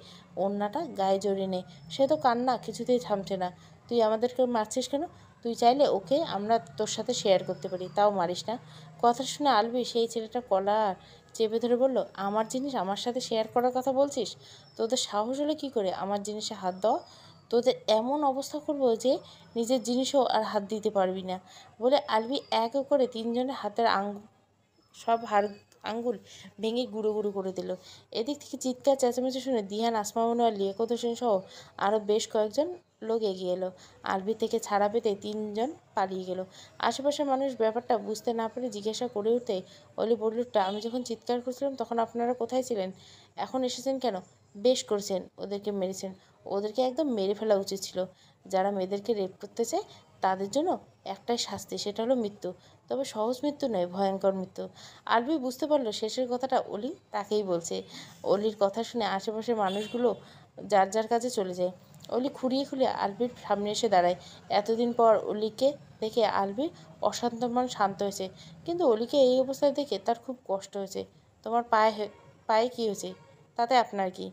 ওড়নাটা গায়ে জড়িয়ে নেয়। সে তো কান্না কিছুতেই থামছে না। তুই আমাদেরকে মারছিস কেন? তুই চাইলে ওকে আমরা তোর সাথে শেয়ার করতে পারি, তাও মারিস না। কথা শুনে আলভি সেই ছেলেটার কলার চেপে ধরে বলল, আমার জিনিস আমার সাথে শেয়ার করার কথা বলছিস? তোদের সাহস হলে কী করে আমার জিনিসে হাত দেওয়া? তোদের এমন অবস্থা করব যে নিজের জিনিসও আর হাত দিতে পারবি না। বলে আলভি এক এক করে তিনজনের হাতের সব আঙ্গুল ভেঙে গুঁড়ো গুঁড়ো করে দিল। এদিক থেকে চিৎকার চেঁচামেচি শুনে দিহান, আসমা মনোয়ার, লিয়াকত হোসেন সহ আরও বেশ কয়েকজন লোক এগিয়ে এলো। আলভি থেকে ছাড়া পেতে তিনজন পালিয়ে গেল। আশেপাশের মানুষ ব্যাপারটা বুঝতে না পেরে জিজ্ঞাসা করে উঠতে অলি বলল, আমি যখন চিৎকার করছিলাম তখন আপনারা কোথায় ছিলেন? এখন এসেছেন কেন? বেশ করেছেন, ওদেরকে মেরেছেন। ওদেরকে একদম মেরে ফেলা উচিত ছিল। যারা মেয়েদেরকে রেপ করতে চায় তাদের জন্য একটাই শাস্তি, সেটা হলো মৃত্যু। তবে সহজ মৃত্যু নয়, ভয়ঙ্কর মৃত্যু। আলভি বুঝতে পারলো শেষের কথাটা অলি তাকেই বলছে। অলির কথা শুনে আশেপাশের মানুষগুলো যার যার কাছে চলে যায়। অলি খুঁড়িয়ে খুঁড়িয়ে আলভির সামনে এসে দাঁড়ায়। এতদিন পর অলিকে দেখে আলভির অশান্ত মন শান্ত হয়েছে, কিন্তু অলিকে এই অবস্থায় দেখে তার খুব কষ্ট হয়েছে। তোমার পায়ে কী হয়েছে? তাতে আপনার কি?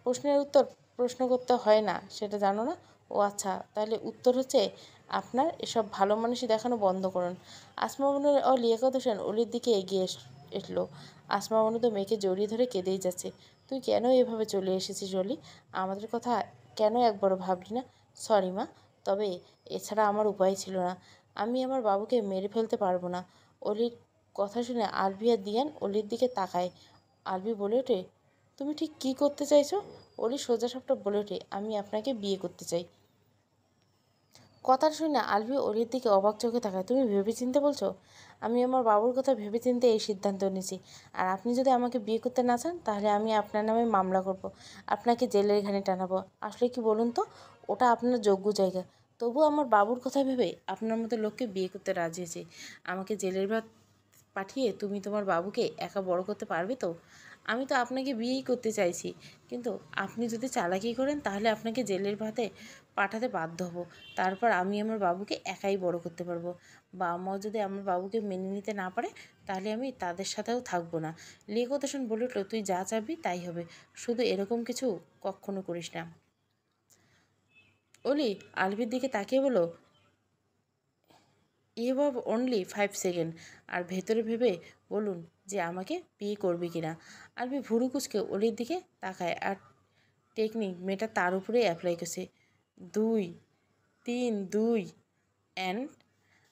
প্রশ্নের উত্তর প্রশ্ন করতে হয় না, সেটা জানো না? ও আচ্ছা, তাহলে উত্তর হচ্ছে আপনার এসব ভালো মানুষই দেখানো বন্ধ করুন। আসমা বানু ও লিয়াকত হোসেন অলির দিকে এগিয়ে এসলো। আসমা বানু তো মেয়েকে জড়িয়ে ধরে কেঁদেই যাচ্ছে। তুই কেন এভাবে চলে এসেছিস অলি? আমাদের কথা কেন একবারও ভাবলি না? সরি মা, তবে এছাড়া আমার উপায় ছিল না। আমি আমার বাবুকে মেরে ফেলতে পারবো না। অলির কথা শুনে আলভি আর দিয়ান অলির দিকে তাকায়। আলভি বলে ওঠে, তুমি ঠিক কী করতে চাইছো? অলি সোজাসাপটা বলে ওঠে, আমি আপনাকে বিয়ে করতে চাই। কথাটা শুনে আলভি অলির দিকে অবাক চোখে তাকায়। তুমি ভেবেচিন্তে বলছো? আমি আমার বাবুর কথা ভেবেচিন্তে এই সিদ্ধান্ত নিয়েছি। আর আপনি যদি আমাকে বিয়ে করতে না চান তাহলে আমি আপনার নামে মামলা করব, আপনাকে জেলের ঘানি টানাবো। আসলে কি বলুন তো, ওটা আপনার যোগ্য জায়গা। তবু আমার বাবুর কথা ভেবে আপনার মতো লোককে বিয়ে করতে রাজি হয়েছি। আমাকে জেলের ভাত পাঠিয়ে তুমি তোমার বাবুকে একা বড় করতে পারবে তো? আমি তো আপনাকে বিয়েই করতে চাইছি, কিন্তু আপনি যদি চালাকি করেন তাহলে আপনাকে জেলের ভাতে পাঠাতে বাধ্য হব। তারপর আমি আমার বাবুকে একাই বড় করতে পারবো। বাবা মাও যদি আমার বাবুকে মেনে নিতে না পারে তাহলে আমি তাদের সাথেও থাকবো না। লিয়াকত হোসেন বলে উঠল, তুই যা চাবি তাই হবে, শুধু এরকম কিছু কখনো করিস না। অলি আলভির দিকে তাকিয়ে বলো, ইউ হ্যাভ অনলি 5 সেকেন্ড, আর ভেতরে ভেবে বলুন যে আমাকে বিয়ে করবে কিনা। আলভি ভুরু কুচকে অলির দিকে তাকায় আর টেকনিক মেয়েটা তার উপরেই অ্যাপ্লাই করছে। 2, 3, 2 অ্যান্ড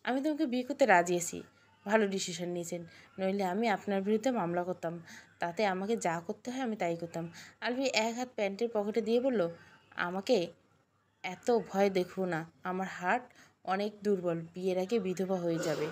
আমি তোমাকে বিয়ে করতে রাজি আছি। ভালো ডিসিশন নিয়েছেন, নইলে আমি আপনার বিরুদ্ধে মামলা করতাম। তাতে আমাকে যা করতে হয় আমি তাই করতাম। আলভি এক হাত প্যান্টের পকেটে দিয়ে বলল, আমাকে এত ভয় দেখো না, আমার হার্ট অনেক দুর্বল, বিয়ের আগে বিধবা হয়ে যাবে।